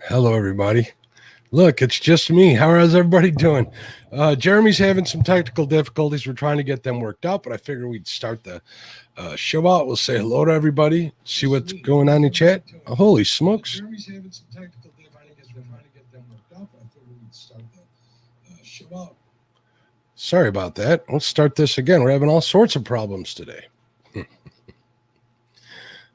Hello, everybody. Look, it's just me. How is everybody doing? Jeremy's having some technical difficulties. We're trying to get them worked out, but I figured we'd start the show out. We'll say hello to everybody, see what's going on in chat. Holy smokes. Jeremy's having some technical difficulties. We're trying to get them worked out, but I figured we'd start the show out. Sorry about that. Let's start this again. We're having all sorts of problems today.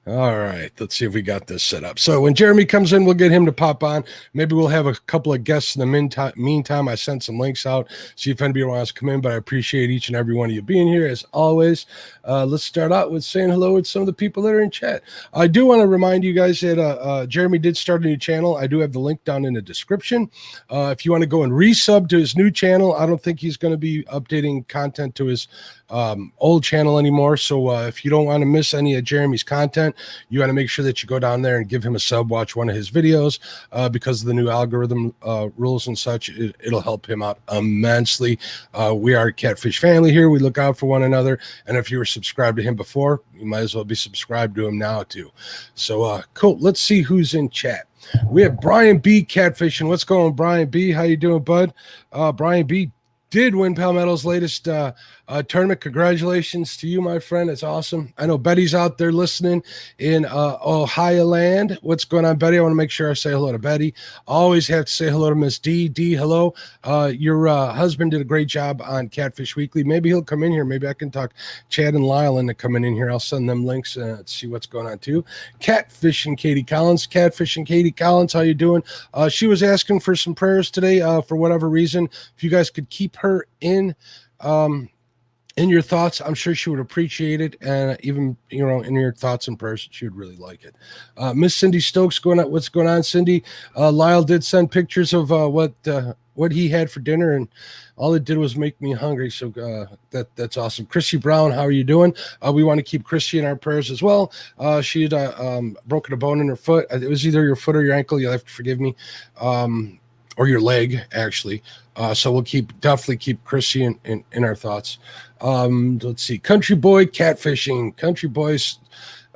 All right, let's see if we got this set up. So when Jeremy comes in, we'll get him to pop on. Maybe we'll have a couple of guests in the meantime. I sent some links out, see if anybody wants to come in, but I appreciate each and every one of you being here as always. Let's start out with saying hello with some of the people that are in chat. I do want to remind you guys that Jeremy did start a new channel. I do have the link down in the description. If you want to go and resub to his new channel, I don't think he's going to be updating content to his old channel anymore. So if you don't want to miss any of Jeremy's content, you want to make sure that you go down there and give him a sub, watch one of his videos because of the new algorithm rules and such. It'll help him out immensely. We are a Catfish family here. We look out for one another. And if you were subscribed to him before, you might as well be subscribed to him now too. So cool. Let's see who's in chat. We have Brian B. Catfishing. What's going on, Brian B? How you doing, bud? Brian B did win Palmetto's latest tournament. Congratulations to you, my friend. It's awesome. I know Betty's out there listening in Ohio land. What's going on, Betty? I want to make sure I say hello to Betty. Always have to say hello to Miss D. D, hello. Your husband did a great job on Catfish Weekly. Maybe he'll come in here. Maybe I can talk Chad and Lyle into coming in here. I'll send them links and see what's going on too. Catfishing Katie Collins. Catfishing Katie Collins, how you doing? She was asking for some prayers today for whatever reason. If you guys could keep her in your thoughts, I'm sure she would appreciate it. And even, in your thoughts and prayers, she would really like it. Miss Cindy Stokes, what's going on, Cindy? Lyle did send pictures of what he had for dinner, and all it did was make me hungry. So that's awesome. Chrissy Brown, how are you doing? We want to keep Chrissy in our prayers as well. She had broken a bone in her foot. It was either your foot or your ankle. You'll have to forgive me. Or your leg, actually. So we'll definitely keep Chrissy in our thoughts. Let's see. Country Boy Catfishing. Country Boy's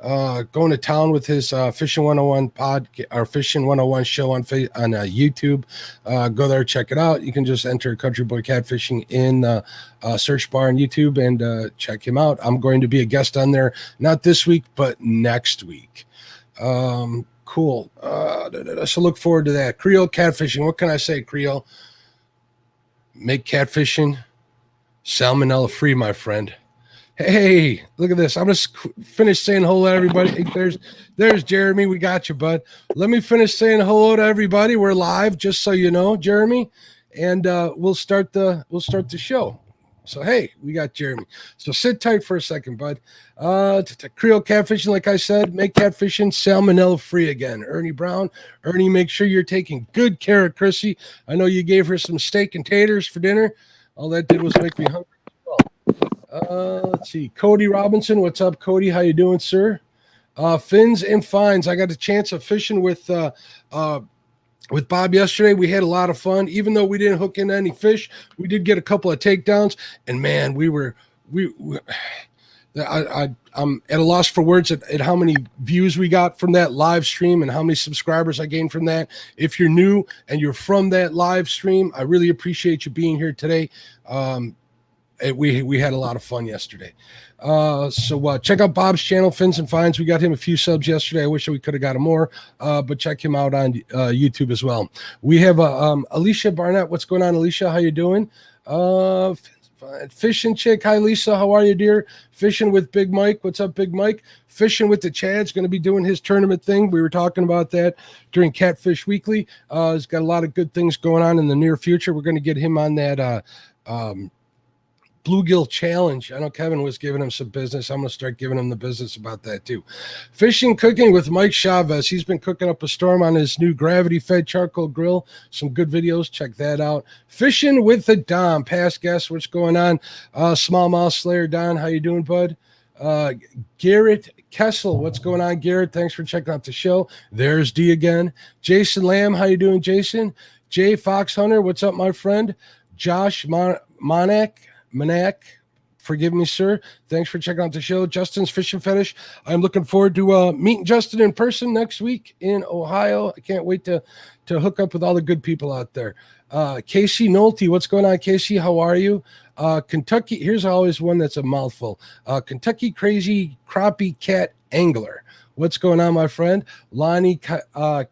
going to town with his Fishing 101 Fishing 101 show on YouTube. Go there, check it out. You can just enter Country Boy Catfishing in the search bar on YouTube and check him out. I'm going to be a guest on there, not this week, but next week. Cool. So look forward to that. Creole Catfishing. What can I say, Creole? Make catfishing salmonella free, my friend. Hey, look at this. I'm going to finish saying hello to everybody. There's Jeremy. We got you, bud. Let me finish saying hello to everybody. We're live, just so you know, Jeremy. And we'll start the show. So, hey, we got Jeremy. So sit tight for a second, bud. Creole Catfishing, like I said, make catfishing salmonella free again. Ernie Brown. Ernie, make sure you're taking good care of Chrissy. I know you gave her some steak and taters for dinner. All that did was make me hungry as well. Let's see. Cody Robinson. What's up, Cody? How you doing, sir? Fins and Fines. I got a chance of fishing with Bob yesterday. We had a lot of fun. Even though we didn't hook in any fish, we did get a couple of takedowns. And man, I'm at a loss for words at how many views we got from that live stream and how many subscribers I gained from that. If you're new and you're from that live stream, I really appreciate you being here today. We had a lot of fun yesterday. So check out Bob's channel, Fins and Fines. We got him a few subs yesterday. I wish we could have got him more, but check him out on YouTube as well. We have Alicia Barnett. What's going on, Alicia? How you doing? Fishing Chick. Hi, Lisa. How are you, dear? Fishing with Big Mike. What's up, Big Mike? Fishing with the Chad's going to be doing his tournament thing. We were talking about that during Catfish Weekly. He's got a lot of good things going on in the near future. We're going to get him on that Bluegill Challenge. I know Kevin was giving him some business. I'm going to start giving him the business about that too. Fishing Cooking with Mike Chavez. He's been cooking up a storm on his new gravity-fed charcoal grill. Some good videos. Check that out. Fishing with the Dom. Past guest. What's going on? Smallmouth Slayer Don. How you doing, bud? Garrett Kessel. What's going on, Garrett? Thanks for checking out the show. There's D again. Jason Lamb. How you doing, Jason? Jay Fox Hunter. What's up, my friend? Josh Monak forgive me, sir. Thanks for checking out the show. Justin's Fishing Fetish. I'm looking forward to meeting Justin in person next week in Ohio. I can't wait to hook up with all the good people out there. Casey Nolte, what's going on, Casey? How are you? Kentucky, here's always one that's a mouthful. Kentucky Crazy Crappie Cat Angler. What's going on, my friend? Lonnie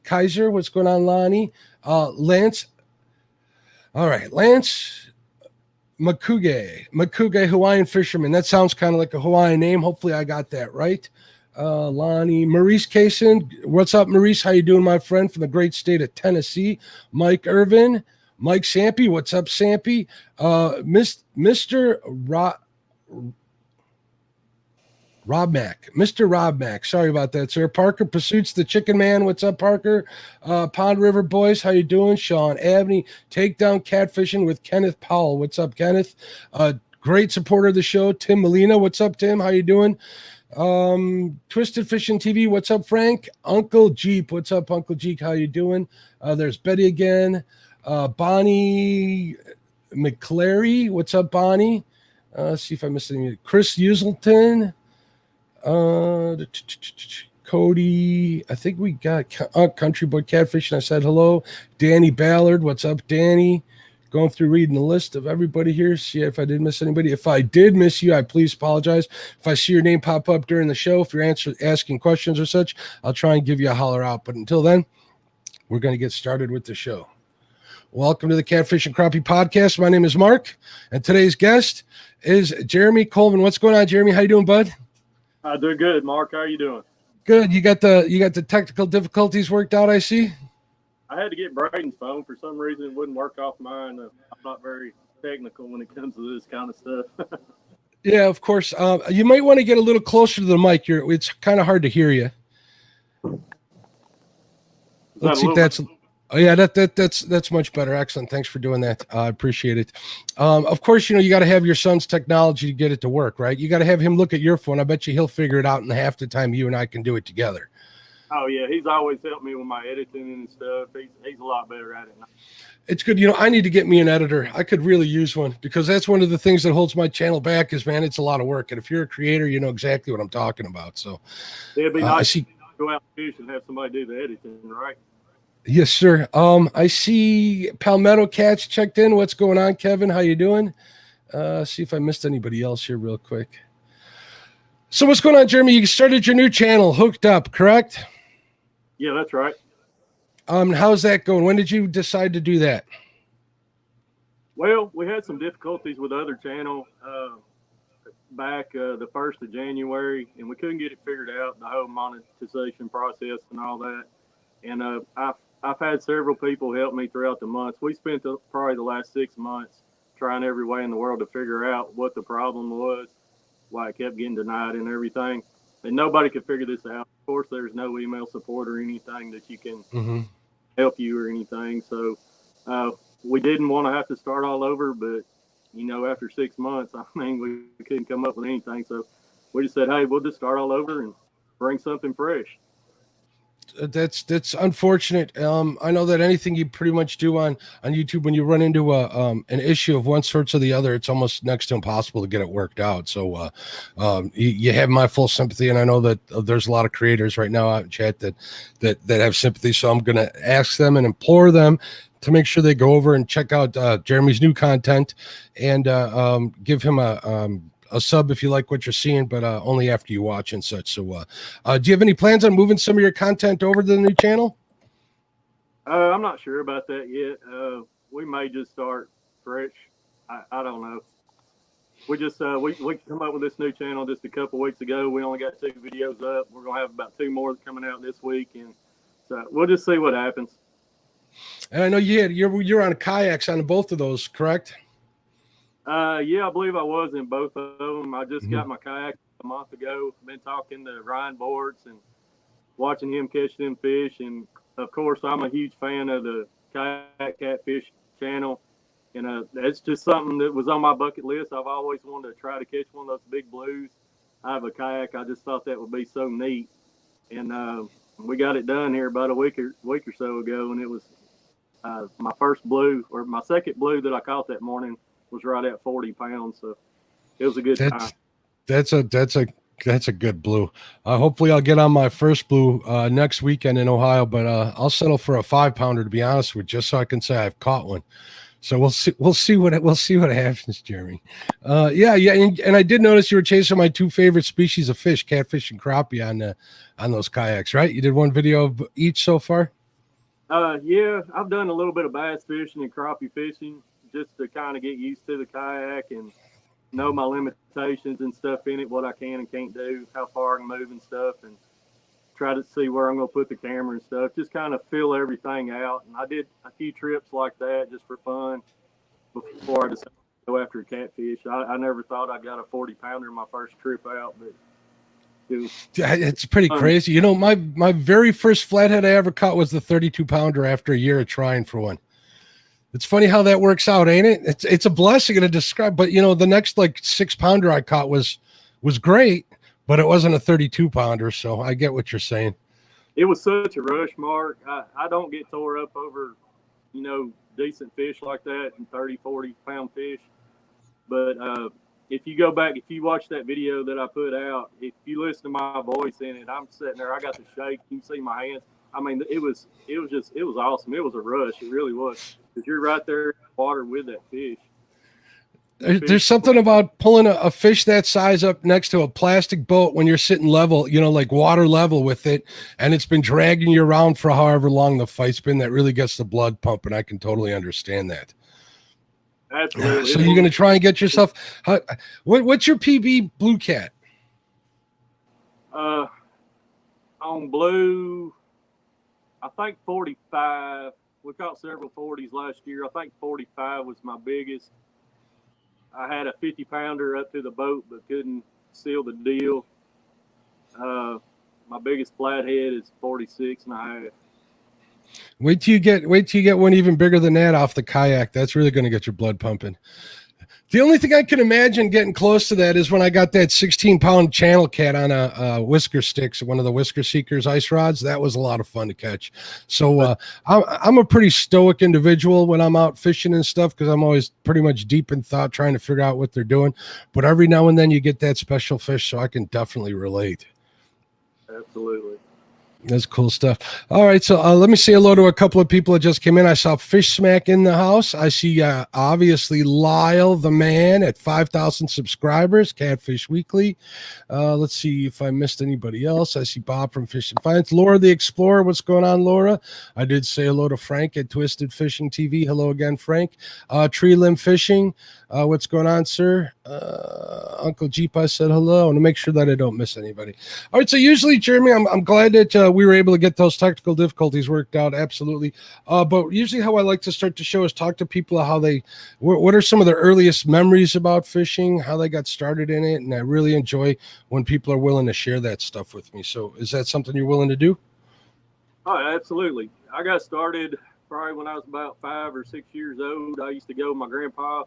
Kaiser, what's going on, Lonnie? Lance. All right, Lance Makuge, Hawaiian fisherman. That sounds kind of like a Hawaiian name. Hopefully I got that right. Lonnie, Maurice Kaysen. What's up, Maurice? How you doing, my friend, from the great state of Tennessee? Mike Irvin. Mike Sampy. What's up, Sampy? Mr. Rob Mack. Sorry about that, sir. Parker Pursuits, the Chicken Man. What's up, Parker? Pond River Boys, how you doing? Sean Abney, Takedown Catfishing with Kenneth Powell. What's up, Kenneth? Great supporter of the show. Tim Molina. What's up, Tim? How you doing? Twisted Fishing TV. What's up, Frank? Uncle Jeep. What's up, Uncle Jeep? How you doing? There's Betty again. Bonnie McClary. What's up, Bonnie? Let's see if I missed any. Chris Uselton. Cody, I think we got Country Boy Catfishing. I said hello. Danny Ballard, what's up, Danny? Going through reading the list of everybody here, see if I did miss anybody. If I did miss you, I please apologize. If I see your name pop up during the show, if you're asking questions or such, I'll try and give you a holler out. But until then, we're going to get started with the show. Welcome to the Catfish and Crappie Podcast. My name is Mark, and today's guest is Jeremy Colvin. What's going on, Jeremy? How you doing, bud? I do good, Mark. How are you doing? Good. You got the technical difficulties worked out, I see. I had to get Braden's phone for some reason. It wouldn't work off mine. I'm not very technical when it comes to this kind of stuff. Yeah, of course. You might want to get a little closer to the mic. It's kind of hard to hear you. Let's see if that's. Oh yeah, that's much better. Excellent. Thanks for doing that. I appreciate it. Of course, you got to have your son's technology to get it to work, right? You got to have him look at your phone. I bet you he'll figure it out in half the time you and I can do it together. Oh yeah, he's always helped me with my editing and stuff. He's a lot better at it now. It's good. I need to get me an editor. I could really use one because that's one of the things that holds my channel back is, man, it's a lot of work. And if you're a creator, you know exactly what I'm talking about. So it'd be nice to go out and fish and have somebody do the editing, right? Yes, sir. I see Palmetto Cats checked in. What's going on, Kevin? How you doing? See if I missed anybody else here real quick. So what's going on, Jeremy? You started your new channel, Hooked Up, correct? Yeah, that's right. How's that going? When did you decide to do that? Well, we had some difficulties with the other channel back the 1st of January, and we couldn't get it figured out, the whole monetization process and all that. And I've had several people help me throughout the months. We spent probably the last 6 months trying every way in the world to figure out what the problem was, why it kept getting denied and everything. And nobody could figure this out. Of course, there's no email support or anything that you can help you or anything. So we didn't want to have to start all over, but, after 6 months, we couldn't come up with anything. So we just said, hey, we'll just start all over and bring something fresh. That's unfortunate. I know that anything you pretty much do on YouTube, when you run into an issue of one sort or the other, it's almost next to impossible to get it worked out. So you have my full sympathy, and I know that there's a lot of creators right now out in chat that have sympathy. So I'm going to ask them and implore them to make sure they go over and check out Jeremy's new content and give him a sub if you like what you're seeing, but only after you watch and such. So do you have any plans on moving some of your content over to the new channel? I'm not sure about that yet. We may just start fresh. I don't know. We just we come up with this new channel just a couple weeks ago. We only got 2 videos up. We're gonna have about 2 more coming out this week, and so we'll just see what happens. And I know you're on kayaks on both of those, correct? Yeah, I believe I was in both of them. I just got my kayak a month ago. Been talking to Ryan Boards and watching him catch them fish. And, of course, I'm a huge fan of the Kayak Catfish channel. And that's just something that was on my bucket list. I've always wanted to try to catch one of those big blues. I have a kayak. I just thought that would be so neat. And we got it done here about a week or so ago. And it was my first blue, or my second blue that I caught that morning, was right at 40 pounds. So it was a good time. That's a good blue. Hopefully I'll get on my first blue next weekend in Ohio, but I'll settle for a 5-pounder, to be honest with you, just so I can say I've caught one. So we'll see what happens, Jeremy. Yeah, and I did notice you were chasing my 2 favorite species of fish, catfish and crappie, on those kayaks, right? You did one video of each so far. Yeah, I've done a little bit of bass fishing and crappie fishing just to kind of get used to the kayak and know my limitations and stuff in it, what I can and can't do, how far I can move and stuff, and try to see where I'm going to put the camera and stuff, just kind of fill everything out. And I did a few trips like that just for fun before I decided to go after a catfish. I never thought I got a 40-pounder my first trip out, but it's pretty crazy. You know, my very first flathead I ever caught was the 32-pounder after a year of trying for one. It's funny how that works out, ain't it? It's a blessing to describe, but you know, the next like 6-pounder I caught was great, but it wasn't a 32-pounder, so I get what you're saying. It was such a rush, Mark. I don't get tore up over, you know, decent fish like that and 30, 40-pound fish. But if you go back, if you watch that video that I put out, if you listen to my voice in it, I'm sitting there, I got the shake. You can see my hands. I mean, it was awesome. It was a rush. It really was. Because you're right there in the water with that fish. There's something about pulling a fish that size up next to a plastic boat when you're sitting level, you know, like water level with it, and it's been dragging you around for however long the fight's been, that really gets the blood pumping. I can totally understand that. Absolutely. So you're going to try and get yourself, what's your PB blue cat? On blue, I think 45. We caught several 40s last year. I think 45 was my biggest. I had a 50-pounder up to the boat, but couldn't seal the deal. My biggest flathead is 46.5. Wait till you get one even bigger than that off the kayak. That's really going to get your blood pumping. The only thing I can imagine getting close to that is when I got that 16-pound channel cat on a whisker sticks, one of the Whisker Seekers ice rods. That was a lot of fun to catch. So I'm a pretty stoic individual when I'm out fishing and stuff, because I'm always pretty much deep in thought trying to figure out what they're doing. But every now and then you get that special fish, so I can definitely relate. Absolutely. That's cool stuff. All right, so let me say hello to a couple of people that just came in. I saw Fish Smack in the house. I see obviously Lyle the man at 5,000 subscribers, Catfish Weekly. Let's see if I missed anybody else. I see Bob from Fish and Finance. Laura the Explorer, what's going on, Laura? I did say hello to Frank at Twisted Fishing TV. Hello again, Frank. Tree Limb Fishing, what's going on, sir? Uncle Jeep, I said hello. I want to make sure that I don't miss anybody. All right, so usually, Jeremy, I'm glad that we were able to get those technical difficulties worked out. Absolutely. But usually how I like to start the show is talk to people how what are some of their earliest memories about fishing, how they got started in it. And I really enjoy when people are willing to share that stuff with me. So is that something you're willing to do? Oh, absolutely. I got started probably when I was about 5 or 6 years old. I used to go with my grandpa.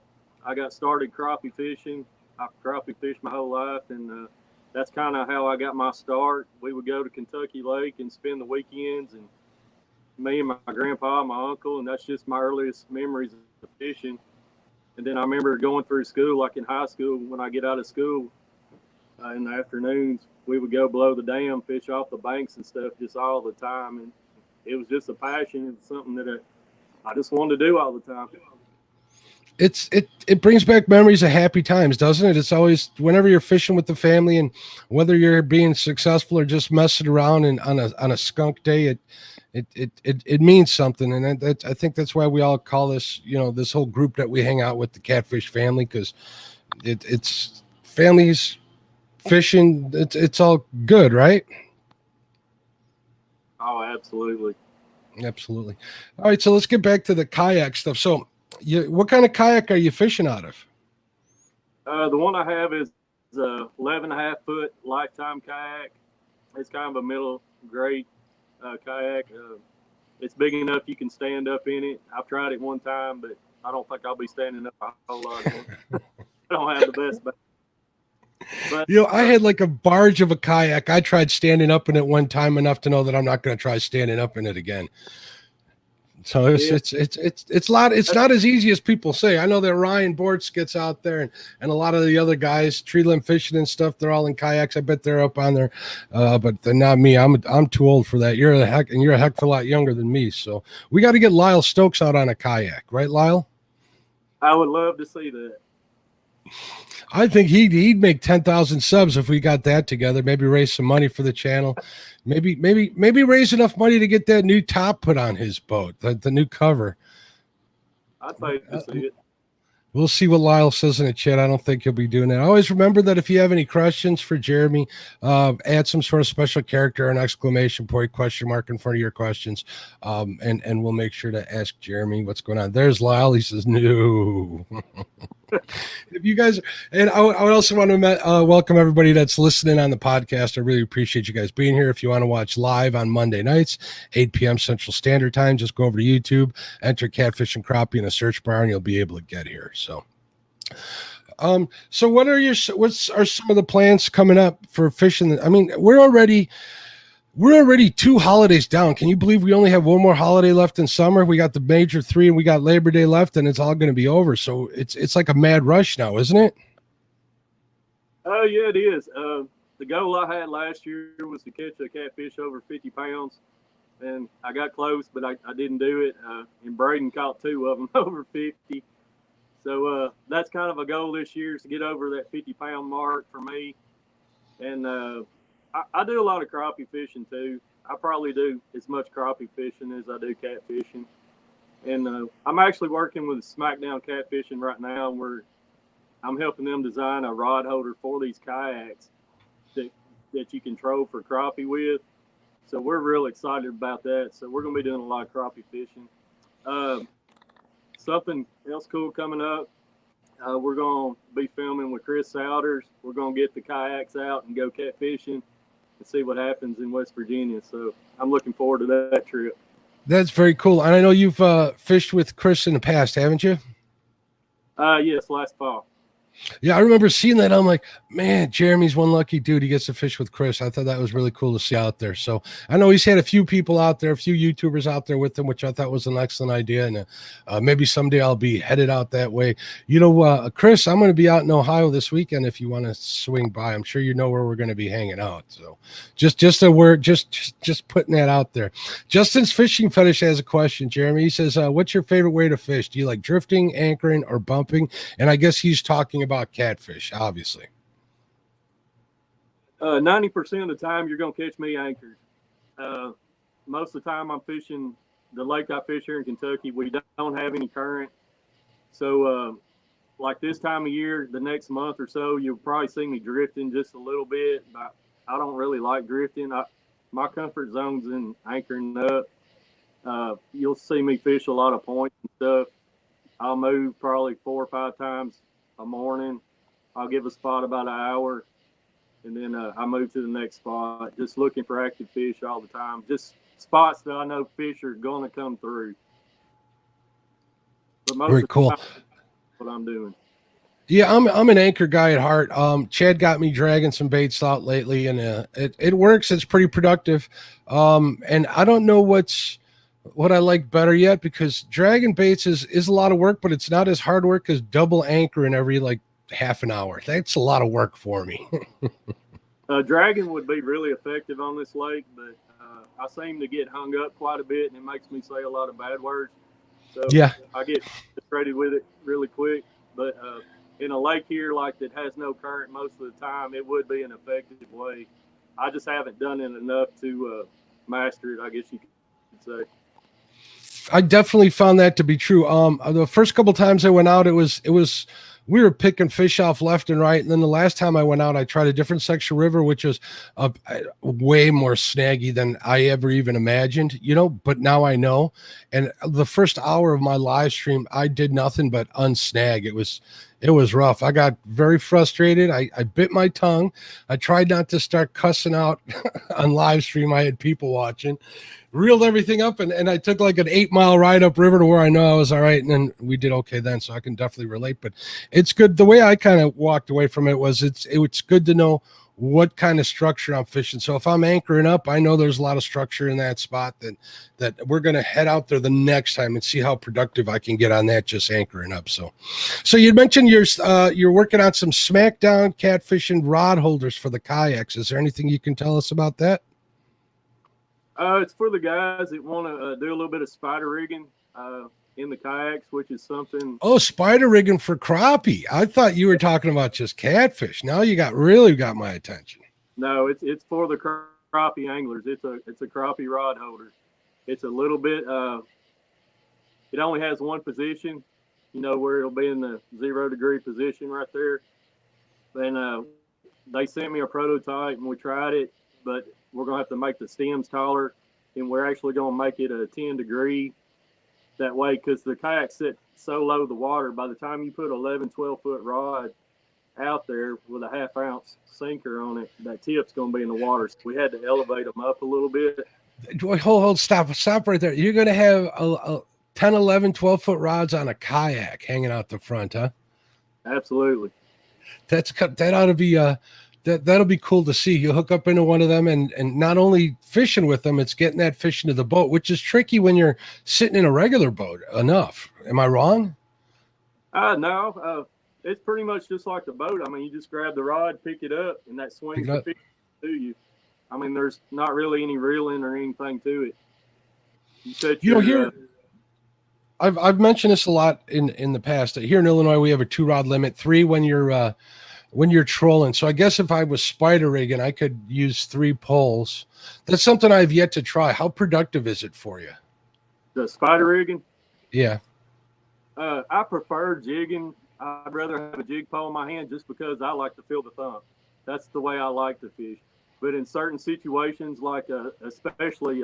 I got started crappie fishing. I've crappie fished my whole life, and that's kind of how I got my start. We would go to Kentucky Lake and spend the weekends, and me and my grandpa, my uncle, and that's just my earliest memories of fishing. And then I remember going through school, like in high school, when I get out of school in the afternoons, we would go below the dam, fish off the banks and stuff just all the time. And it was just a passion. It's something that I just wanted to do all the time. It brings back memories of happy times, doesn't it? It's always whenever you're fishing with the family, and whether you're being successful or just messing around and on a skunk day, it means something. And I think that's why we all call this, you know, this whole group that we hang out with, the Catfish family, because it's families fishing. It's all good, right? Oh, absolutely. Absolutely. All right, so let's get back to the kayak stuff. So what kind of kayak are you fishing out of? The one I have is a 11.5-foot lifetime kayak. It's kind of a middle grade kayak. It's big enough you can stand up in it. I've tried it one time, but I don't think I'll be standing up a whole lot. I don't have the best back. But, you know, I had like a barge of a kayak. I tried standing up in it one time enough to know that I'm not going to try standing up in it again. So it's a lot. It's not as easy as people say. I know that Ryan Bortz gets out there, and a lot of the other guys, tree limb fishing and stuff. They're all in kayaks. I bet they're up on there, but they're not me. I'm too old for that. You're a heck of a lot younger than me. So we got to get Lyle Stokes out on a kayak, right, Lyle? I would love to see that. I think he'd make 10,000 subs if we got that together. Maybe raise some money for the channel. Maybe raise enough money to get that new top put on his boat, the new cover. I'd like to see it. We'll see what Lyle says in the chat. I don't think he'll be doing that. Always remember that if you have any questions for Jeremy, add some sort of special character or an exclamation point, question mark in front of your questions, and we'll make sure to ask Jeremy what's going on. There's Lyle. He says no. If you guys, and I would also want to welcome everybody that's listening on the podcast. I really appreciate you guys being here. If you want to watch live on Monday nights, 8 p.m. Central Standard Time, just go over to YouTube, enter Catfish and Crappie in a search bar, and you'll be able to get here. So what are some of the plans coming up for fishing? I mean, we're already 2 holidays down. Can you believe we only have one more holiday left in summer? We got the major 3 and we got Labor Day left, and it's all going to be over. So it's like a mad rush now, isn't it? Oh yeah, it is. The goal I had last year was to catch a catfish over 50 pounds, and I got close, but I didn't do it. And Braden caught 2 of them over 50. So that's kind of a goal this year, is to get over that 50-pound mark for me. And I do a lot of crappie fishing too. I probably do as much crappie fishing as I do catfishing. And I'm actually working with Smackdown Catfishing right now, where I'm helping them design a rod holder for these kayaks that you can troll for crappie with. So we're real excited about that. So we're going to be doing a lot of crappie fishing. Something else cool coming up. We're going to be filming with Chris Souders. We're going to get the kayaks out and go catfishing and see what happens in West Virginia. So I'm looking forward to that trip. That's very cool. And I know you've fished with Chris in the past, haven't you? Yes, last fall. Yeah, I remember seeing that. I'm like, man, Jeremy's one lucky dude. He gets to fish with Chris. I thought that was really cool to see out there. So I know he's had a few people out there, a few YouTubers out there with him, which I thought was an excellent idea. And maybe someday I'll be headed out that way. You know, Chris, I'm going to be out in Ohio this weekend. If you want to swing by, I'm sure you know where we're going to be hanging out. So just a word, just putting that out there. Justin's Fishing Fetish has a question, Jeremy. He says, what's your favorite way to fish? Do you like drifting, anchoring, or bumping? And I guess he's talking about catfish, obviously. 90% of the time you're going to catch me anchored. Most of the time I'm fishing the lake I fish here in Kentucky. We don't have any current. So like this time of year, the next month or so, you'll probably see me drifting just a little bit, but I don't really like drifting. My comfort zone's in anchoring up. You'll see me fish a lot of points and stuff. I'll move probably 4 or 5 times a morning. I'll give a spot about an hour, and then I move to the next spot, just looking for active fish all the time. Just spots that I know fish are going to come through. But most very of the cool. time, that's what I'm doing. Yeah, I'm an anchor guy at heart. Chad got me dragging some baits out lately, and it works. It's pretty productive. And I don't know what I like better yet, because dragging baits is a lot of work, but it's not as hard work as double anchoring every like half an hour. That's a lot of work for me. Dragging would be really effective on this lake, but I seem to get hung up quite a bit, and it makes me say a lot of bad words. So yeah, I get frustrated with it really quick. But in a lake here like that has no current most of the time, it would be an effective way. I just haven't done it enough to master it, I guess you could say. I definitely found that to be true. The first couple times I went out, it was we were picking fish off left and right. And then the last time I went out, I tried a different section of river, which was way more snaggy than I ever even imagined, you know, but now I know. And the first hour of my live stream, I did nothing but unsnag. It was rough. I got very frustrated. I bit my tongue. I tried not to start cussing out on live stream. I had people watching, reeled everything up, and I took like an 8-mile ride up river to where I know I was all right. And then we did okay then. So I can definitely relate, but it's good. The way I kind of walked away from it was it's good to know what kind of structure I'm fishing. So if I'm anchoring up, I know there's a lot of structure in that spot that we're going to head out there the next time and see how productive I can get on that, just anchoring up. So you mentioned you're working on some Smackdown catfishing rod holders for the kayaks. Is there anything you can tell us about that? It's for the guys that want to do a little bit of spider rigging in the kayaks, which is something. Oh, spider rigging for crappie. I thought you were talking about just catfish. Now you really got my attention. No, it's for the crappie anglers. It's a crappie rod holder. It's a little bit. It only has one position, where it'll be in the 0 degree position right there. And they sent me a prototype and we tried it, but we're gonna have to make the stems taller, and we're actually gonna make it a 10 degree. That way, because the kayak sit so low the water, by the time you put 11, 12-foot rod out there with a 1/2 ounce sinker on it, that tip's going to be in the water. So we had to elevate them up a little bit. Hold, stop right there. You're going to have a 10, 11, 12-foot rods on a kayak hanging out the front, huh? Absolutely. That ought to be that'll be cool to see. You hook up into one of them and not only fishing with them, it's getting that fish into the boat, which is tricky when you're sitting in a regular boat enough. Am I wrong? No, it's pretty much just like the boat. I mean, you just grab the rod, pick it up, and that swings the fish to you. I mean, there's not really any reeling or anything to it. I've mentioned this a lot in the past. Here in Illinois, we have a 2-rod limit, 3 when you're trolling. So I guess if I was spider rigging, I could use 3 poles. That's something I've yet to try. How productive is it for you? The spider rigging? Yeah. I prefer jigging. I'd rather have a jig pole in my hand just because I like to feel the thump. That's the way I like to fish. But in certain situations, like especially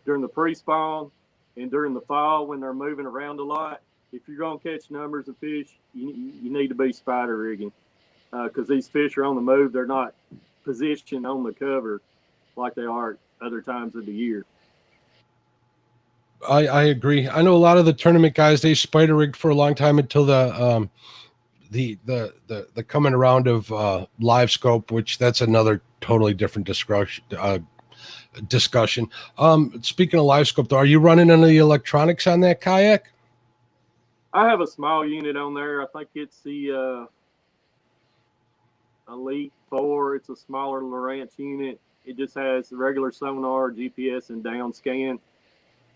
during the pre-spawn and during the fall when they're moving around a lot, if you're going to catch numbers of fish, you need to be spider rigging. Because these fish are on the move. They're not positioned on the cover like they are other times of the year. I agree. I know a lot of the tournament guys, they spider rigged for a long time until the coming around of live scope, which that's another totally different discussion. Speaking of live scope, though, are you running any electronics on that kayak? I have a small unit on there. I think it's the Elite 4. It's a smaller Lowrance unit. It just has the regular sonar, GPS, and down scan.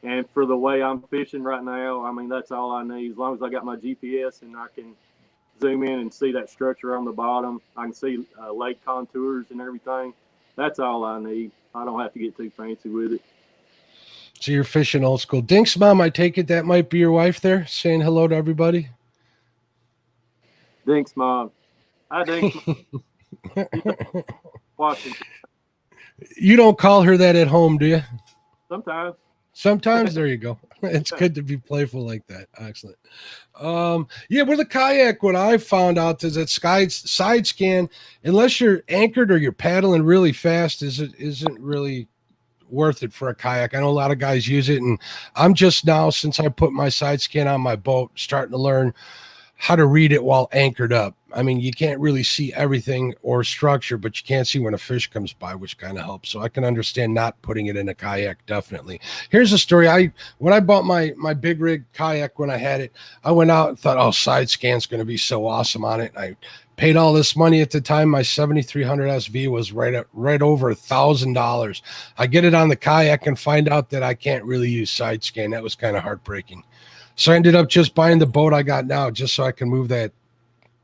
And for the way I'm fishing right now, I mean, that's all I need. As long as I got my GPS and I can zoom in and see that structure on the bottom, I can see lake contours and everything. That's all I need. I don't have to get too fancy with it. So you're fishing old school. Dink's mom, I take it that might be your wife there saying hello to everybody? Dink's mom. Hi, Dink's mom. Watching. You don't call her that at home, do you? Sometimes. There you go. It's good to be playful like that. Excellent. Yeah, with a kayak, what I found out is that side scan, unless you're anchored or you're paddling really fast, isn't really worth it for a kayak. I know a lot of guys use it, and I'm just now, since I put my side scan on my boat, starting to learn how to read it while anchored up. I mean, you can't really see everything or structure, but you can't see when a fish comes by, which kind of helps. So I can understand not putting it in a kayak, definitely. Here's a story. When I bought my big rig kayak, when I had it, I went out and thought, oh, side scan's going to be so awesome on it. I paid all this money at the time. My 7300 SV was right over $1,000. I get it on the kayak and find out that I can't really use side scan. That was kind of heartbreaking. So I ended up just buying the boat I got now, just so I can move that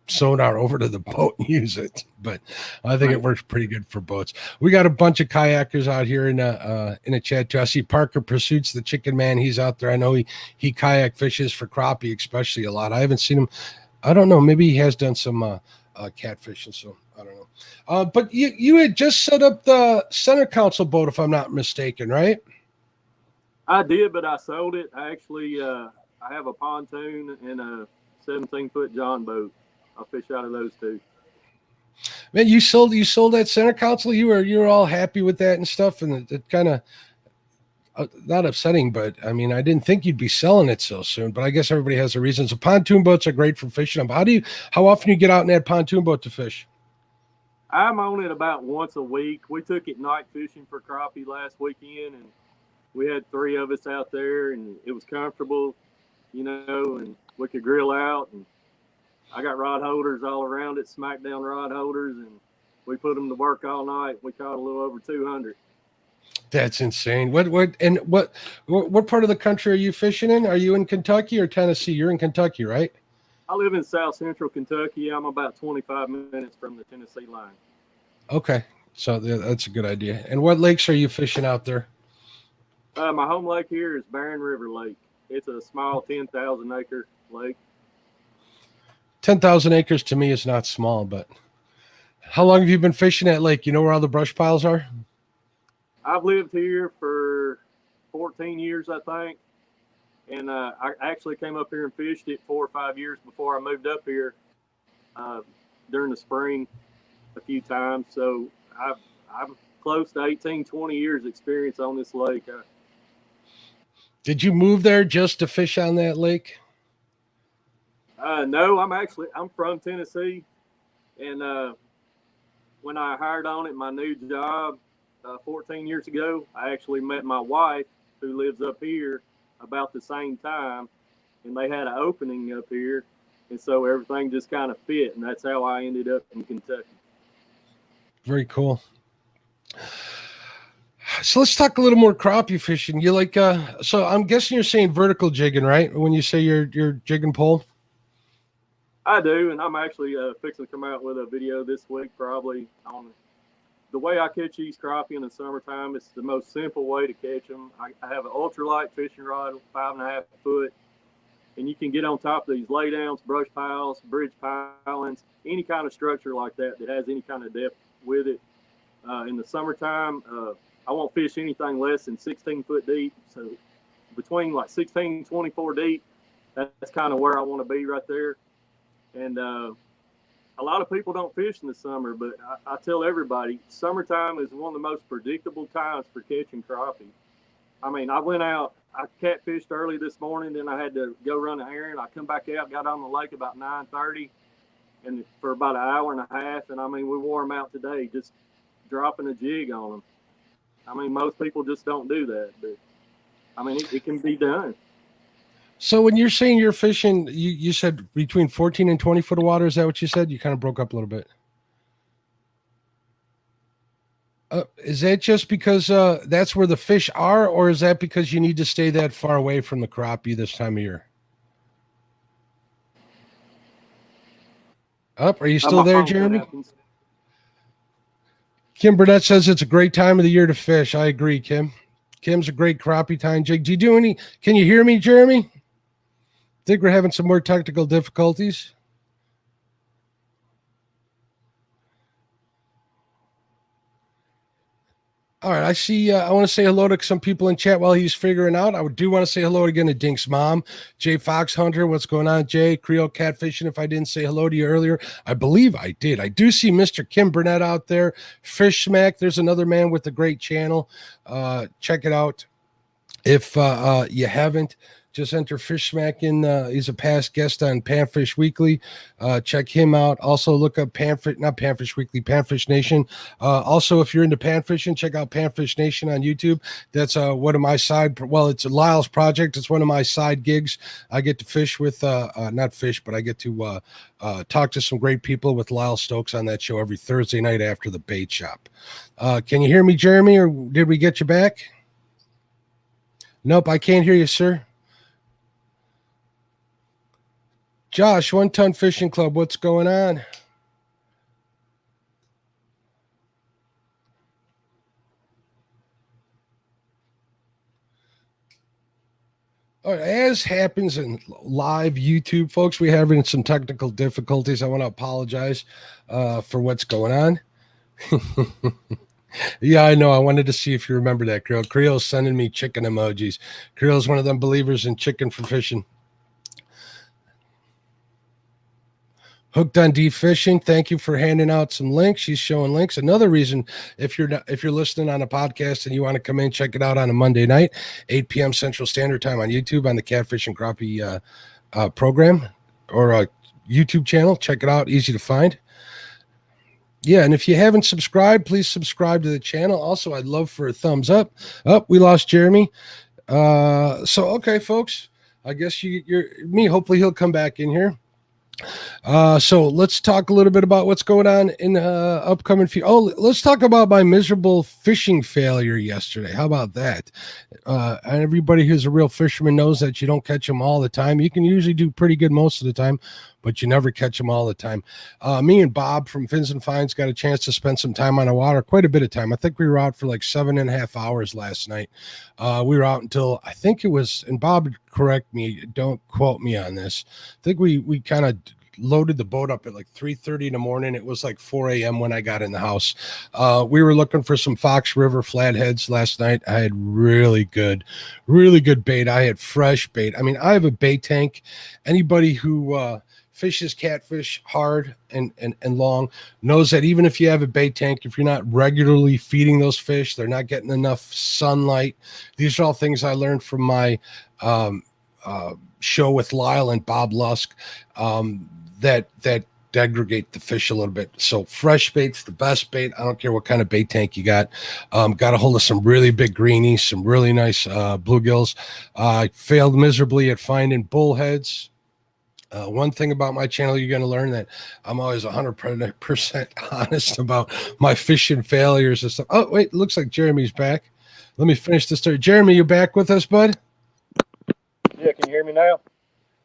sonar over to the boat and use it. But I think it works pretty good for boats. We got a bunch of kayakers out here in a chat too. I see Parker Pursuits, the Chicken Man. He's out there. I know he kayak fishes for crappie, especially a lot. I haven't seen him. I don't know. Maybe he has done some catfishing. So I don't know. But you had just set up the center console boat, if I'm not mistaken, right? I did, but I sold it. I actually I have a pontoon and a 17-foot John boat. I fish out of those two. Man, you sold that center console. You were all happy with that and stuff, and it kind of not upsetting, but I mean, I didn't think you'd be selling it so soon. But I guess everybody has a reason. So pontoon boats are great for fishing. How often you get out in that pontoon boat to fish? I'm on it about once a week. We took it night fishing for crappie last weekend, and we had 3 of us out there, and it was comfortable, and we could grill out. And I got rod holders all around it, Smackdown rod holders, and we put them to work all night. We caught a little over 200. That's insane. What part of the country are you fishing in? Are you in Kentucky or Tennessee? You're in Kentucky, right? I live in South Central Kentucky. I'm about 25 minutes from the Tennessee line. Okay, so that's a good idea. And what lakes are you fishing out there? My home lake here is Barren River Lake. It's a small 10,000 acre lake. 10,000 acres to me is not small, but how long have you been fishing that lake? You know where all the brush piles are? I've lived here for 14 years, I think. And I actually came up here and fished it 4 or 5 years before I moved up here during the spring a few times. So I'm close to 18, 20 years experience on this lake. Did you move there just to fish on that lake? No, I'm from Tennessee. And when I hired on at my new job 14 years ago, I actually met my wife who lives up here about the same time, and they had an opening up here, and so everything just kind of fit, and that's how I ended up in Kentucky. Very cool. So let's talk a little more crappie fishing. You like so I'm guessing you're saying vertical jigging, right? When you say you're jigging pole? I do, and I'm actually fixing to come out with a video this week probably on the way I catch these crappie in the summertime. It's the most simple way to catch them. I have an ultralight fishing rod, 5.5 foot, and you can get on top of these laydowns, brush piles, bridge pilings, any kind of structure like that has any kind of depth with it. In the summertime, I won't fish anything less than 16 foot deep. So between like 16 and 24 deep, that's kind of where I want to be right there. And a lot of people don't fish in the summer, but I tell everybody, summertime is one of the most predictable times for catching crappie. I mean, I went out, I catfished early this morning, then I had to go run an errand. I come back out, got on the lake about 9:30, and for about an hour and a half, and I mean, we wore them out today, just dropping a jig on them. I mean, most people just don't do that, but I mean, it can be done. So when you're saying you're fishing, you said between 14 and 20 foot of water. Is that what you said? You kind of broke up a little bit. Is that just because that's where the fish are, or is that because you need to stay that far away from the crappie this time of year? Are you still there, Jeremy? Kim Burnett says it's a great time of the year to fish. I agree, Kim. Kim's a great crappie tying jig. Do you do any? Can you hear me, Jeremy? I think we're having some more technical difficulties. All right, I see. I want to say hello to some people in chat while he's figuring out. I do want to say hello again to Dink's mom, Jay Fox Hunter. What's going on, Jay? Creole Catfishing. If I didn't say hello to you earlier, I believe I did. I do see Mr. Kim Burnett out there. Fish Smack. There's another man with a great channel. Check it out. If you haven't, just enter Fish Smack in. He's a past guest on Panfish Weekly. Check him out. Also look up Panfish Weekly, Panfish Nation. Also, if you're into panfishing, check out Panfish Nation on YouTube. That's one of my it's Lyle's project. It's one of my side gigs. I get to fish with, not fish, but I get to talk to some great people with Lyle Stokes on that show every Thursday night after the bait shop. Can you hear me, Jeremy, or did we get you back? Nope, I can't hear you, sir. Josh, 1 Ton Fishing Club, what's going on? All right, as happens in live YouTube, folks, we're having some technical difficulties. I want to apologize for what's going on. Yeah, I know. I wanted to see if you remember that, Creel. Creel's sending me chicken emojis. Creel's one of them believers in chicken for fishing. Hooked on Deep Fishing, thank you for handing out some links. She's showing links. Another reason, if you're listening on a podcast and you want to come in, check it out on a Monday night, 8 p.m. Central Standard Time on YouTube on the Catfish and Crappie program or YouTube channel. Check it out. Easy to find. Yeah, and if you haven't subscribed, please subscribe to the channel. Also, I'd love for a thumbs up. Oh, we lost Jeremy. So okay, folks. I guess you're me. Hopefully, he'll come back in here. So let's talk a little bit about what's going on in upcoming. Let's talk about my miserable fishing failure yesterday. How about that? And everybody who's a real fisherman knows that you don't catch them all the time. You can usually do pretty good most of the time, but you never catch them all the time. Me and Bob from Fins and Finds got a chance to spend some time on the water, quite a bit of time. I think we were out for like 7.5 hours last night. We were out until I think it was, and Bob, correct me, don't quote me on this. I think we kind of loaded the boat up at like 3:30 in the morning. It was like 4 a.m. when I got in the house. We were looking for some Fox River flatheads last night. I had really good bait. I had fresh bait. I mean, I have a bait tank. Anybody who fishes catfish hard and long knows that even if you have a bait tank, if you're not regularly feeding those fish, they're not getting enough sunlight. These are all things I learned from my show with Lyle and Bob Lusk. That degradate the fish a little bit. So fresh bait's the best bait. I don't care what kind of bait tank you got. Got a hold of some really big greenies, some really nice bluegills. I failed miserably at finding bullheads. One thing about my channel, you're going to learn that I'm always 100% honest about my fishing failures and stuff. Oh, wait, it looks like Jeremy's back. Let me finish the story. Jeremy, you back with us, bud? Yeah, can you hear me now?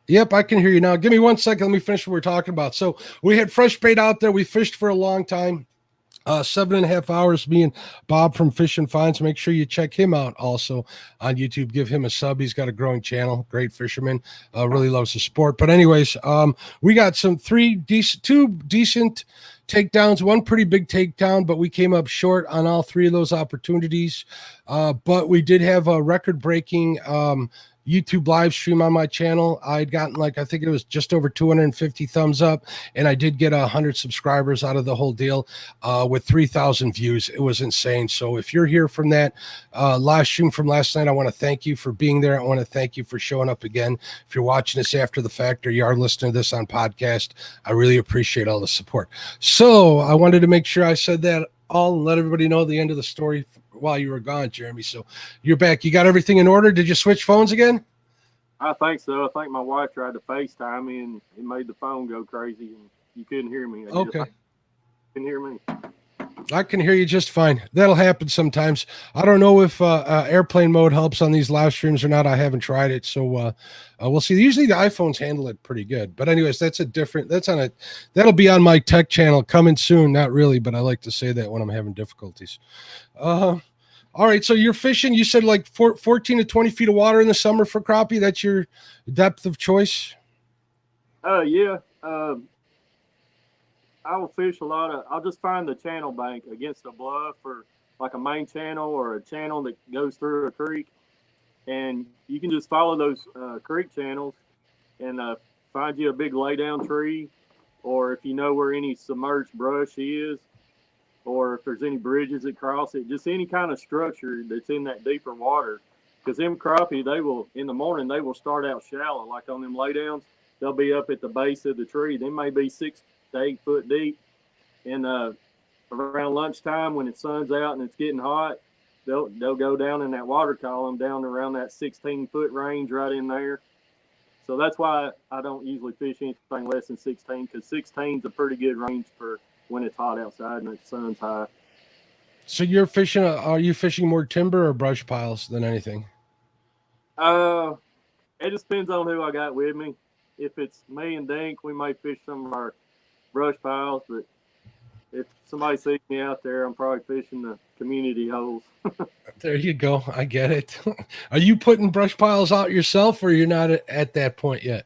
Yep, I can hear you now. Give me 1 second. Let me finish what we're talking about. So we had fresh bait out there. We fished for a long time. 7.5 hours, me and Bob from Fish and Finds. Make sure you check him out also on YouTube. Give him a sub. He's got a growing channel. Great fisherman. Really loves the sport. But anyways, we got two decent takedowns, one pretty big takedown, but we came up short on all three of those opportunities. But we did have a record-breaking YouTube live stream on my channel. I'd gotten I think it was just over 250 thumbs up, and I did get 100 subscribers out of the whole deal with 3,000 views. It was insane. So if you're here from that live stream from last night, I want to thank you for being there. I want to thank you for showing up again. If you're watching this after the fact or you are listening to this on podcast, I really appreciate all the support. So I wanted to make sure I said that all and let everybody know the end of the story while you were gone, Jeremy. So you're back. You got everything in order? Did you switch phones again? I think so. I think my wife tried to FaceTime me and it made the phone go crazy and you couldn't hear me. Okay. You can hear me. I can hear you just fine. That'll happen sometimes. I don't know if airplane mode helps on these live streams or not. I haven't tried it, so we'll see. Usually the iPhones handle it pretty good. But anyways, that'll be on my tech channel coming soon. Not really, but I like to say that when I'm having difficulties. All right, so you're fishing. You said like 14 to 20 feet of water in the summer for crappie. That's your depth of choice? Yeah. I will fish a lot I'll just find the channel bank against a bluff or like a main channel or a channel that goes through a creek. And you can just follow those creek channels and find you a big laydown tree, or if you know where any submerged brush is, or if there's any bridges that cross it, just any kind of structure that's in that deeper water. Because them crappie, in the morning, they will start out shallow, like on them laydowns. They'll be up at the base of the tree. They may be 6 to 8 foot deep. And around lunchtime when the sun's out and it's getting hot, they'll go down in that water column down around that 16-foot range right in there. So that's why I don't usually fish anything less than 16, because 16 is a pretty good range for when it's hot outside and the sun's high. So you're fishing, are you fishing more timber or brush piles than anything? It just depends on who I got with me. If it's me and Dink, we may fish some of our brush piles, but if somebody sees me out there, I'm probably fishing the community holes. There you go. I get it. Are you putting brush piles out yourself, or you're not at that point yet?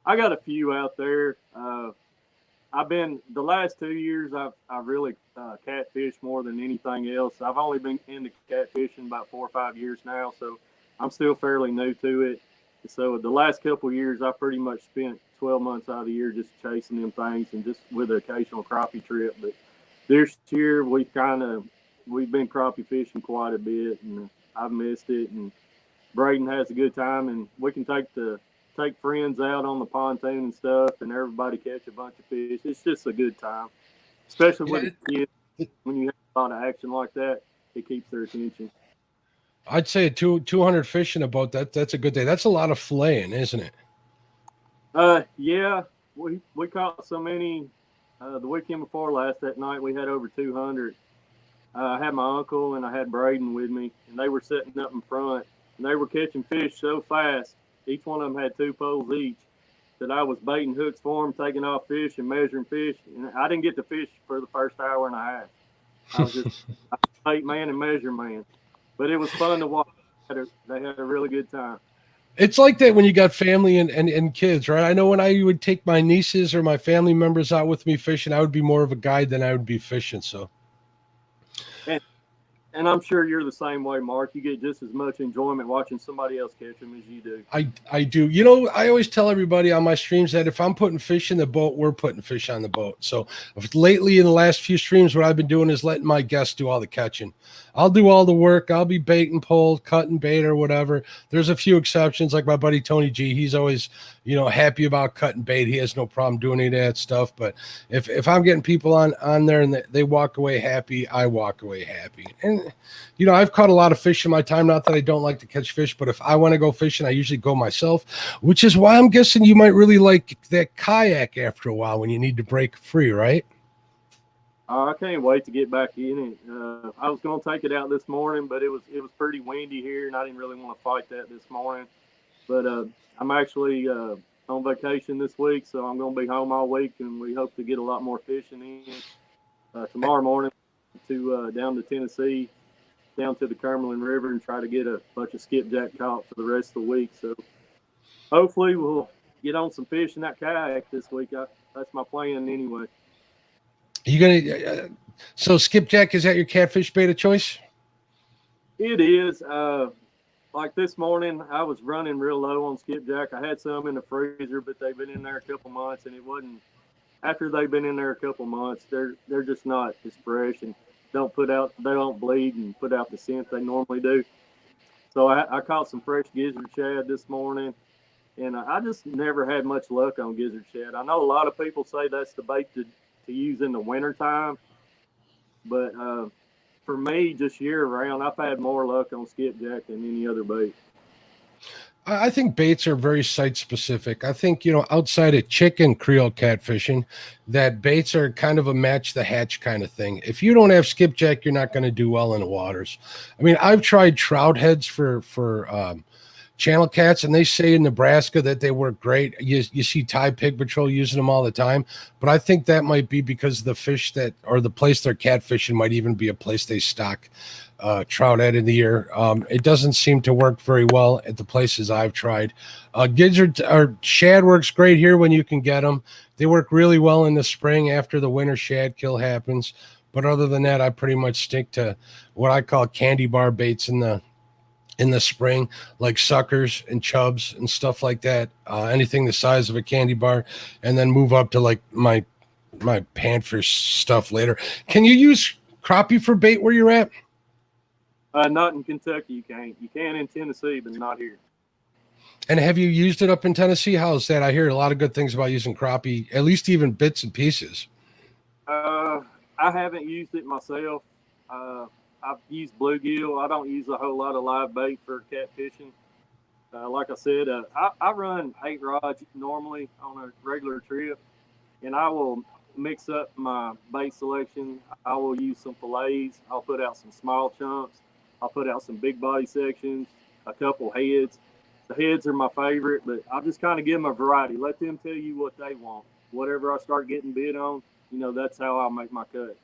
I got a few out there. I've been the last 2 years. I've really catfished more than anything else. I've only been into catfishing about 4 or 5 years now, so I'm still fairly new to it. So the last couple of years, I pretty much spent 12 months out of the year just chasing them things and just with an occasional crappie trip. But this year we've been crappie fishing quite a bit, and I've missed it. And Braden has a good time, and we can take friends out on the pontoon and stuff, and everybody catch a bunch of fish. It's just a good time. especially with Yeah, the kids. When you have a lot of action like that, it keeps their attention. I'd say 200 fish in a boat. That's a good day. That's a lot of filleting, isn't it? Yeah, we caught so many. The weekend before last, that night we had over 200. I had my uncle and I had Braden with me, and they were setting up in front, and they were catching fish so fast. Each one of them had 2 poles each, that I was baiting hooks for them, taking off fish and measuring fish. And I didn't get to fish for the first hour and a half. I was just bait man and measure man, but it was fun to watch. They had a really good time. It's like that when you got family and kids, right? I know when I would take my nieces or my family members out with me fishing, I would be more of a guide than I would be fishing. So, and I'm sure you're the same way, Mark. You get just as much enjoyment watching somebody else catch them as you do. I do. You know, I always tell everybody on my streams that if I'm putting fish in the boat, we're putting fish on the boat. So lately in the last few streams, what I've been doing is letting my guests do all the catching. I'll do all the work. I'll be baiting pole, cutting bait or whatever. There's a few exceptions, like my buddy Tony G. He's always, happy about cutting bait. He has no problem doing any of that stuff. But if I'm getting people on there and they walk away happy, I walk away happy. And I've caught a lot of fish in my time. Not that I don't like to catch fish, but if I want to go fishing, I usually go myself, which is why I'm guessing you might really like that kayak after a while when you need to break free, right? I can't wait to get back in it. I was going to take it out this morning, but it was pretty windy here, and I didn't really want to fight that this morning. But I'm actually on vacation this week, so I'm going to be home all week, and we hope to get a lot more fishing in. Tomorrow morning to down to Tennessee, down to the Cumberland River, and try to get a bunch of skipjack caught for the rest of the week. So hopefully we'll get on some fish in that kayak this week. That's my plan anyway. You gonna so skipjack, is that your catfish bait of choice? It is. Like this morning, I was running real low on skipjack. I had some in the freezer, but they've been in there a couple months, and it wasn't. After they've been in there a couple months, they're just not as fresh and they don't bleed and put out the scent they normally do. So I caught some fresh gizzard shad this morning, and I just never had much luck on gizzard shad. I know a lot of people say that's the bait to use in the wintertime, but for me, just year round, I've had more luck on skipjack than any other bait. I think baits are very site specific. I think, outside of chicken Creole catfishing, that baits are kind of a match the hatch kind of thing. If you don't have skipjack, you're not going to do well in the waters. I mean, I've tried trout heads for channel cats, and they say in Nebraska that they work great. You see Thai Pig Patrol using them all the time, but I think that might be because the fish or the place they're catfishing might even be a place they stock trout head in the year. It doesn't seem to work very well at the places I've tried. Gizzard or shad works great here when you can get them. They work really well in the spring after the winter shad kill happens. But other than that, I pretty much stick to what I call candy bar baits in the spring, like suckers and chubs and stuff like that. Anything the size of a candy bar, and then move up to like my panfish stuff later. Can you use crappie for bait where you're at? Not in Kentucky, you can't. You can in Tennessee, but not here. And have you used it up in Tennessee? How's that? I hear a lot of good things about using crappie, at least even bits and pieces. I haven't used it myself. I've used bluegill. I don't use a whole lot of live bait for catfishing. Like I said, I run 8 rods normally on a regular trip, and I will mix up my bait selection. I will use some fillets. I'll put out some small chunks. I'll put out some big body sections, a couple heads. The heads are my favorite, but I'll just kind of give them a variety. Let them tell you what they want. Whatever I start getting bid on, that's how I'll make my cut.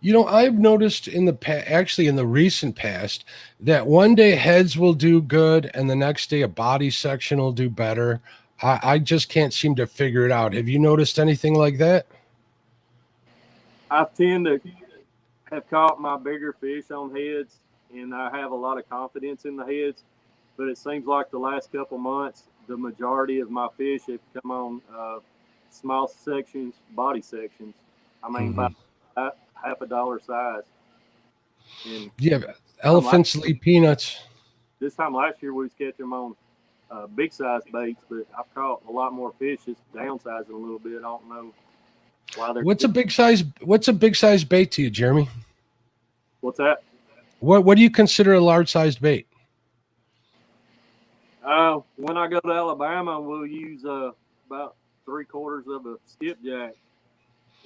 I've noticed in the recent past, that one day heads will do good and the next day a body section will do better. I just can't seem to figure it out. Have you noticed anything like that? I tend to have caught my bigger fish on heads, and I have a lot of confidence in the heads. But it seems like the last couple months, the majority of my fish have come on small sections, body sections. I mean, about half a dollar size. And yeah, elephants eat peanuts. This time last year, we was catching them on big size baits, but I've caught a lot more fish just downsizing a little bit. I don't know. while they're What's a big size bait to you, Jeremy? What's that? What do you consider a large sized bait? When I go to Alabama, we'll use about 3/4 of a skipjack.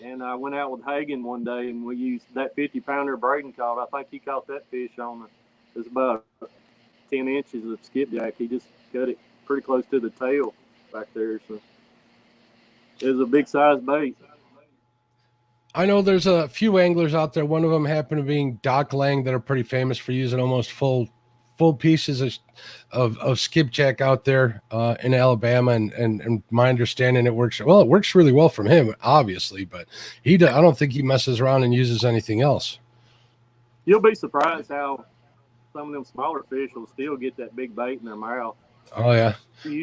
And I went out with Hagen one day, and we used that 50-pounder Braden caught. I think he caught that fish on it was about 10 inches of skipjack. He just cut it pretty close to the tail back there. So it was a big size bait. I know there's a few anglers out there. One of them happened to be Doc Lang that are pretty famous for using almost full pieces of skipjack out there in Alabama, and my understanding it works well. It works really well from him, obviously, but I don't think he messes around and uses anything else. You'll be surprised how some of them smaller fish will still get that big bait in their mouth. Oh yeah,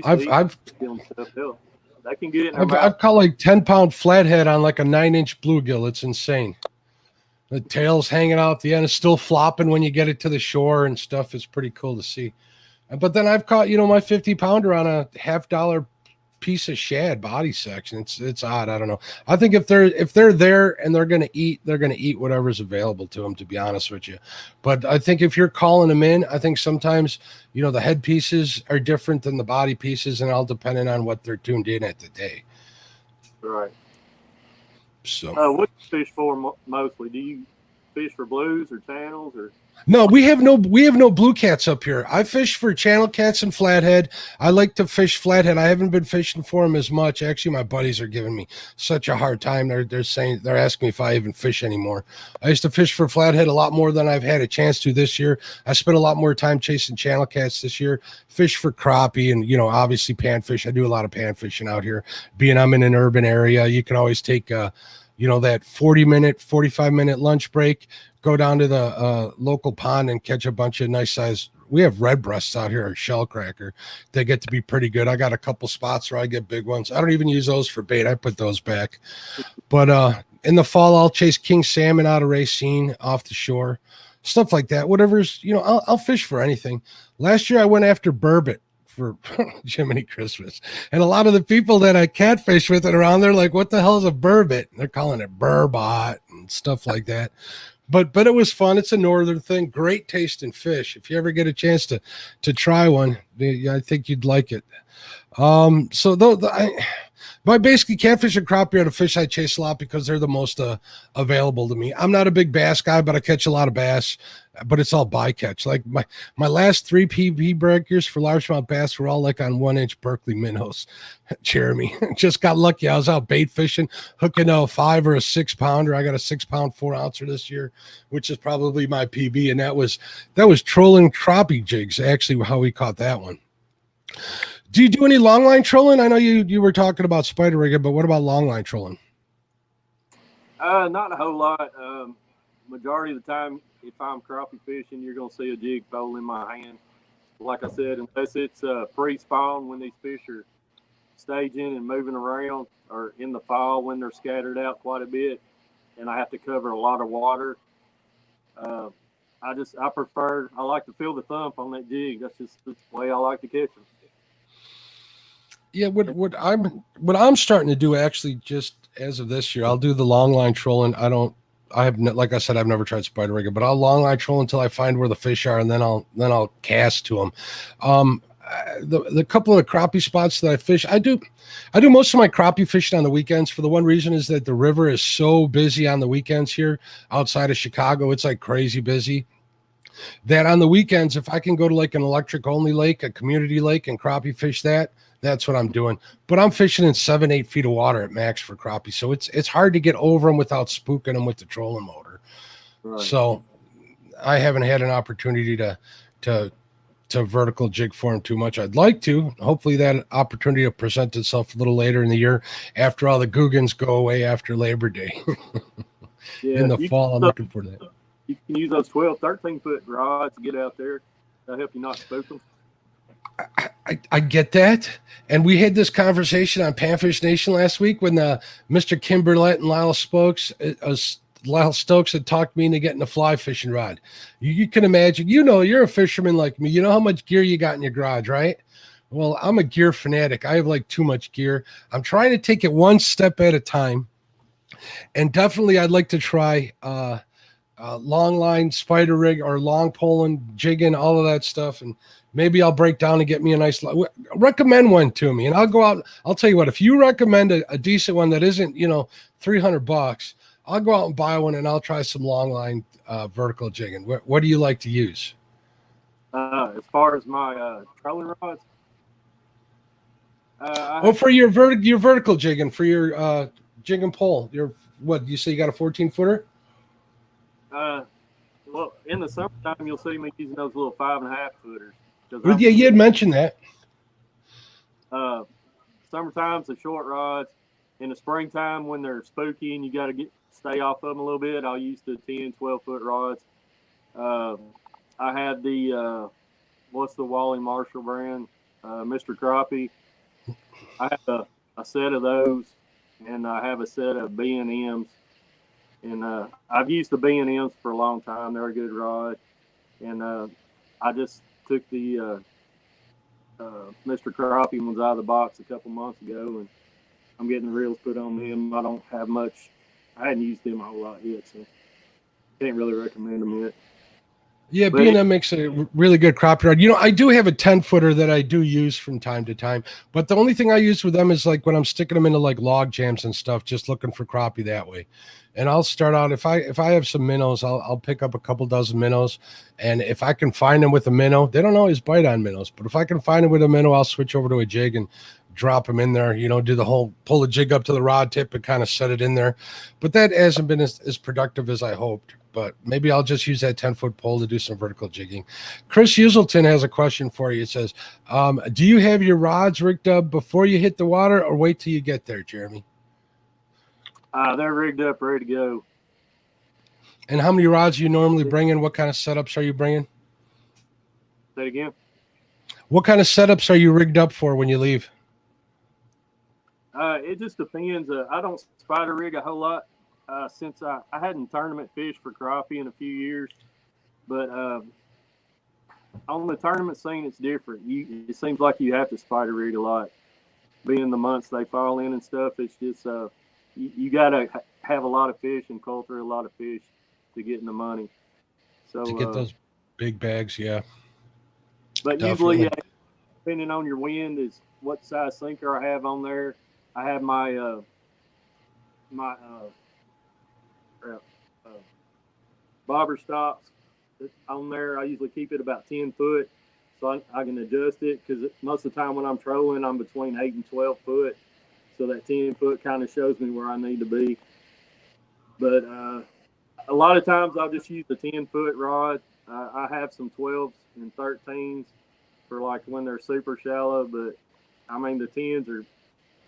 I've they can get it in their mouth. I've caught like 10-pound flathead on like a 9-inch bluegill. It's insane. The tail's hanging out, the end is still flopping when you get it to the shore and stuff. It's pretty cool to see. But then I've caught, my 50-pounder on a $50 piece of shad body section. It's odd. I don't know. I think if they're there and they're gonna eat whatever's available to them, to be honest with you. But I think if you're calling them in, I think sometimes the head pieces are different than the body pieces, and all depending on what they're tuned in at the day. Right. So what do you fish for mostly? Do you fish for blues or channels or? No, we have no blue cats up here. I fish for channel cats and flathead. I like to fish flathead. I haven't been fishing for them as much. Actually, my buddies are giving me such a hard time. They're asking me if I even fish anymore. I used to fish for flathead a lot more than I've had a chance to this year. I spent a lot more time chasing channel cats this year. Fish for crappie and obviously panfish. I do a lot of panfishing out here. Being I'm in an urban area, you can always take that 40-minute, 45-minute lunch break, go down to the local pond and catch a bunch of nice size. We have red breasts out here, or shell cracker. They get to be pretty good. I got a couple spots where I get big ones. I don't even use those for bait. I put those back. But in the fall, I'll chase king salmon out of Racine off the shore, stuff like that. Whatever's, I'll fish for anything. Last year I went after burbot for Jiminy Christmas, and a lot of the people that I catfish with it around, they're like, what the hell is a burbot? They're calling it burbot and stuff like that. But it was fun. It's a northern thing. Great tasting fish. If you ever get a chance to try one, I think you'd like it. But basically, catfish and crappie are the fish I chase a lot because they're the most available to me. I'm not a big bass guy, but I catch a lot of bass. But it's all bycatch. Like my last 3 PB breakers for largemouth bass were all like on 1-inch Berkeley minnows. Jeremy just got lucky. I was out bait fishing, hooking a 5 or a 6-pounder. I got a 6-pound 4-ouncer this year, which is probably my PB, and that was trolling crappie jigs. Actually, how we caught that one. Do you do any longline trolling? I know you were talking about spider rigging, but what about longline trolling? Not a whole lot. Majority of the time, if I'm crappie fishing, you're going to see a jig pole in my hand. Like I said, unless it's pre-spawn when these fish are staging and moving around, or in the fall when they're scattered out quite a bit, and I have to cover a lot of water. I like to feel the thump on that jig. That's just the way I like to catch them. Yeah, what I'm starting to do, actually, just as of this year, I'll do the long line trolling. Like I said, I've never tried spider rigging, but I'll long line troll until I find where the fish are, and then I'll cast to them. The couple of crappie spots that I fish, I do most of my crappie fishing on the weekends, for the one reason is that the river is so busy on the weekends here outside of Chicago. It's like crazy busy, that on the weekends, if I can go to like an electric only lake, a community lake, and crappie fish that's what I'm doing. But I'm fishing in 7-8 feet of water at max for crappie, so it's hard to get over them without spooking them with the trolling motor. Right. So I haven't had an opportunity to vertical jig for them too much. I'd like to. Hopefully that opportunity will present itself a little later in the year, after all the Googans go away after Labor Day. Yeah, in the fall, I'm looking for that. You can use those 12, 13-foot rods to get out there. That'll help you not spook them. I get that. And we had this conversation on Panfish Nation last week when Mr. Kimberlett and Lyle Stokes had talked me into getting a fly fishing rod. You can imagine, you're a fisherman like me. You know how much gear you got in your garage, right? Well, I'm a gear fanatic. I have like too much gear. I'm trying to take it one step at a time. And definitely I'd like to try long line, spider rig, or long pulling, jigging, all of that stuff. And maybe I'll break down and get me a nice, recommend one to me. And I'll go out. I'll tell you what, if you recommend a decent one that isn't, $300, I'll go out and buy one and I'll try some long line vertical jigging. What do you like to use? As far as my trolling rods, for your vertical jigging, for your jig and pole, you say you got a 14-footer? Well, in the summertime, you'll see me using those little 5.5 footers. Well, yeah, you had mentioned that. Summertime's the short rods. In the springtime, when they're spooky and you got to stay off of them a little bit, I'll use the 10, 12-foot rods. I had the what's the Wally Marshall brand, Mr. Crappie. I have a set of those, and I have a set of B&Ms. And I've used the B&Ms for a long time. They're a good rod. And I just took the Mr. Crappie ones out of the box a couple months ago, and I'm getting the reels put on them. I don't have much. I hadn't used them a whole lot yet, so can't really recommend them yet. Yeah, B&M makes a really good crappie rod. I do have a 10-footer that I do use from time to time, but the only thing I use with them is like when I'm sticking them into like log jams and stuff, just looking for crappie that way. And I'll start out, if I have some minnows, I'll pick up a couple dozen minnows, and if I can find them with a minnow, they don't always bite on minnows, but if I can find them with a minnow, I'll switch over to a jig and drop them in there, do the whole pull the jig up to the rod tip and kind of set it in there. But that hasn't been as productive as I hoped. But maybe I'll just use that 10-foot pole to do some vertical jigging. Chris Uselton has a question for you. It says, do you have your rods rigged up before you hit the water, or wait till you get there, Jeremy? They're rigged up, ready to go. And how many rods do you normally bring in? What kind of setups are you bringing? Say it again. What kind of setups are you rigged up for when you leave? It just depends. I don't spider rig a whole lot. Since I hadn't tournament fished for crappie in a few years, but on the tournament scene, it's different. It seems like you have to spider rig a lot, being the months they fall in and stuff. It's just you got to have a lot of fish and culture a lot of fish to get in the money. So to get those big bags, yeah. But definitely. Usually, depending on your wind, is what size sinker I have on there. I have my bobber stops on there. I usually keep it about 10 foot, so I can adjust it, because most of the time when I'm trolling, I'm between 8 and 12 foot, so that 10 foot kind of shows me where I need to be. But a lot of times I'll just use the 10-foot rod. I have some 12s and 13s for like when they're super shallow, but I mean the 10s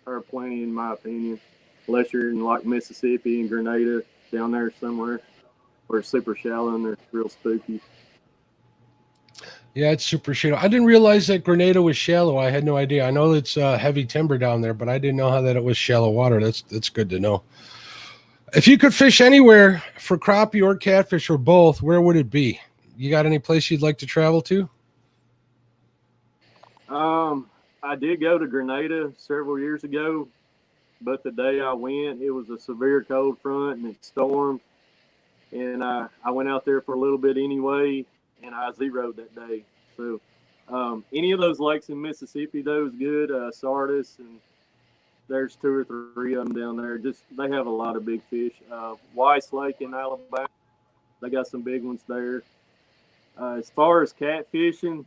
are plenty in my opinion, unless you're in like Mississippi and Grenada down there somewhere where it's super shallow and they're real spooky. Yeah, it's super shallow. I didn't realize that Grenada was shallow. I had no idea. I know it's heavy timber down there, but I didn't know that it was shallow water. That's good to know. If you could fish anywhere for crappie or catfish or both, where would it be? You got any place you'd like to travel to? I did go to Grenada several years ago, but the day I went, it was a severe cold front and it stormed. And I went out there for a little bit anyway, and I zeroed that day. So any of those lakes in Mississippi, though, is good. Sardis, and there's 2 or 3 of them down there. They have a lot of big fish. Weiss Lake in Alabama, they got some big ones there. As far as catfishing,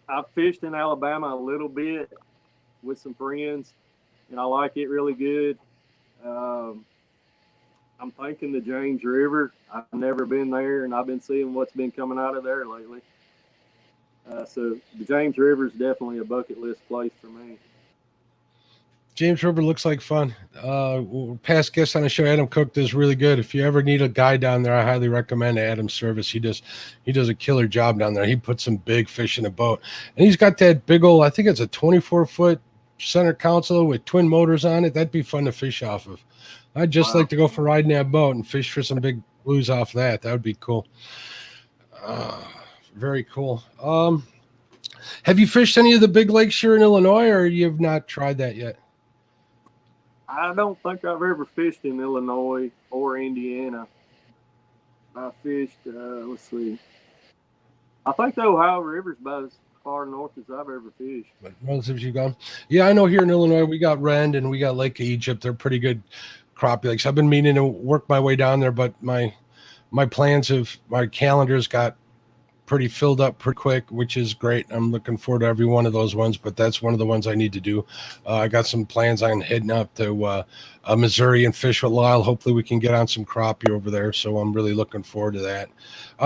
I fished in Alabama a little bit with some friends, and I like it really good. I'm thinking the James River. I've never been there, and I've been seeing what's been coming out of there lately. So the James River is definitely a bucket list place for me. James River looks like fun. Past guest on the show, Adam Cook, does really good. If you ever need a guy down there, I highly recommend Adam's service. He does a killer job down there. He puts some big fish in a boat, and he's got that big old, I think it's a 24-foot center console with twin motors on it. That'd be fun to fish off of. I'd just like to go for riding that boat and fish for some big blues off that. That would be cool. Very cool. Have you fished any of the big lakes here in Illinois, or you have not tried that yet? I don't think I've ever fished in Illinois or Indiana. I fished, let's see. I think the Ohio River's about as far north as I've ever fished. But most of you gone? Yeah, I know here in Illinois we got Rend and we got Lake Egypt. They're pretty good crappie lakes. I've been meaning to work my way down there, but my calendars got pretty filled up pretty quick, which is great. I'm looking forward to every one of those ones, but that's one of the ones I need to do. I got some plans on heading up to Missouri and fish with Lyle. Hopefully we can get on some crappie over there. So I'm really looking forward to that.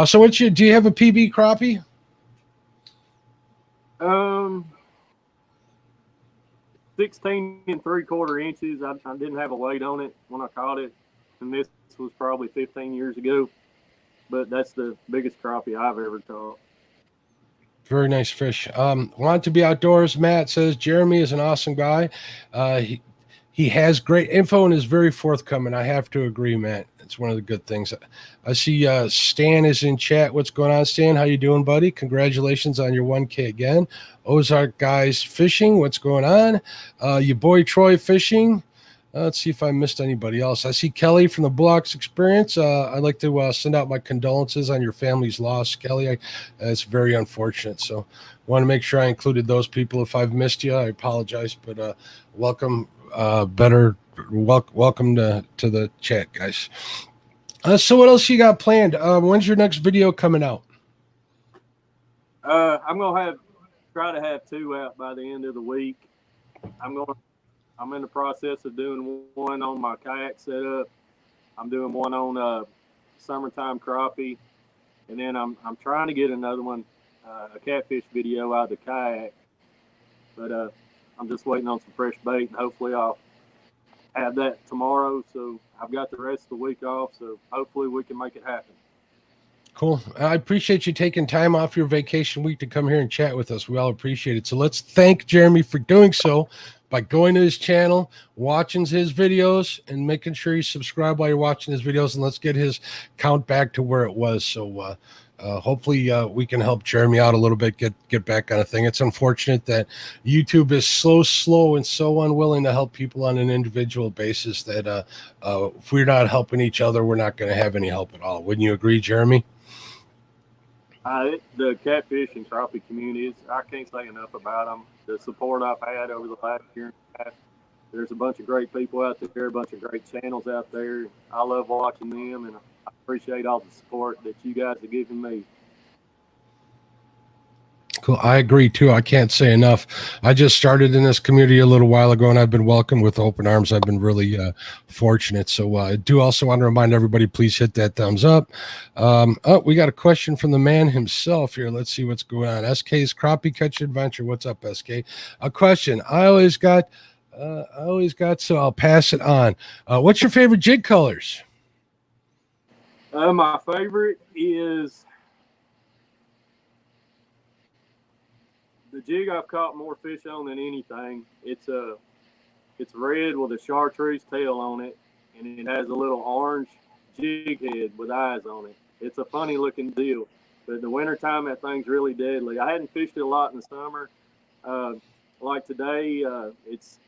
So do you have a PB crappie? 16 3/4 inches. I didn't have a weight on it when I caught it, and this was probably 15 years ago. But that's the biggest crappie I've ever caught. Very nice fish. Want to be outdoors. Matt says Jeremy is an awesome guy. He has great info and is very forthcoming. I have to agree, Matt. It's one of the good things. I see Stan is in chat. What's going on, Stan? How you doing, buddy? Congratulations on your 1K again. Ozark Guys Fishing. What's going on? Your boy Troy Fishing. Let's see if I missed anybody else. I see Kelly from the Blocks Experience. I'd like to send out my condolences on your family's loss, Kelly. It's very unfortunate. So want to make sure I included those people. If I've missed you, I apologize. But welcome, welcome to the chat, guys. So what else you got planned? When's your next video coming out? I'm gonna try to have 2 out by the end of the week. I'm in the process of doing one on my kayak setup. I'm doing one on summertime crappie, and then I'm trying to get another one, a catfish video out of the kayak. But I'm just waiting on some fresh bait, and hopefully I'll have that tomorrow. So I've got the rest of the week off, so hopefully we can make it happen. Cool. I appreciate you taking time off your vacation week to come here and chat with us. We all appreciate it. So let's thank Jeremy for doing so by going to his channel, watching his videos, and making sure you subscribe while you're watching his videos. And let's get his count back to where it was. So hopefully we can help Jeremy out a little bit, get back on a thing. It's unfortunate that YouTube is slow and so unwilling to help people on an individual basis that if we're not helping each other, we're not going to have any help at all. Wouldn't you agree, Jeremy? The catfish and crappie communities, I can't say enough about them. The support I've had over the last year and a half. There's a bunch of great people out there, a bunch of great channels out there. I love watching them, and I appreciate all the support that you guys have given me. Cool. I agree too. I can't say enough. I just started in this community a little while ago, and I've been welcomed with open arms. I've been really fortunate. So I do also want to remind everybody, please hit that thumbs up. We got a question from the man himself here. Let's see what's going on. SK's Crappie Catch Adventure. What's up, SK? A question. I always got, so I'll pass it on. What's your favorite jig colors? My favorite is the jig I've caught more fish on than anything. It's red with a chartreuse tail on it, and it has a little orange jig head with eyes on it. It's a funny looking deal, but in the wintertime, that thing's really deadly. I hadn't fished it a lot in the summer. Like today, it's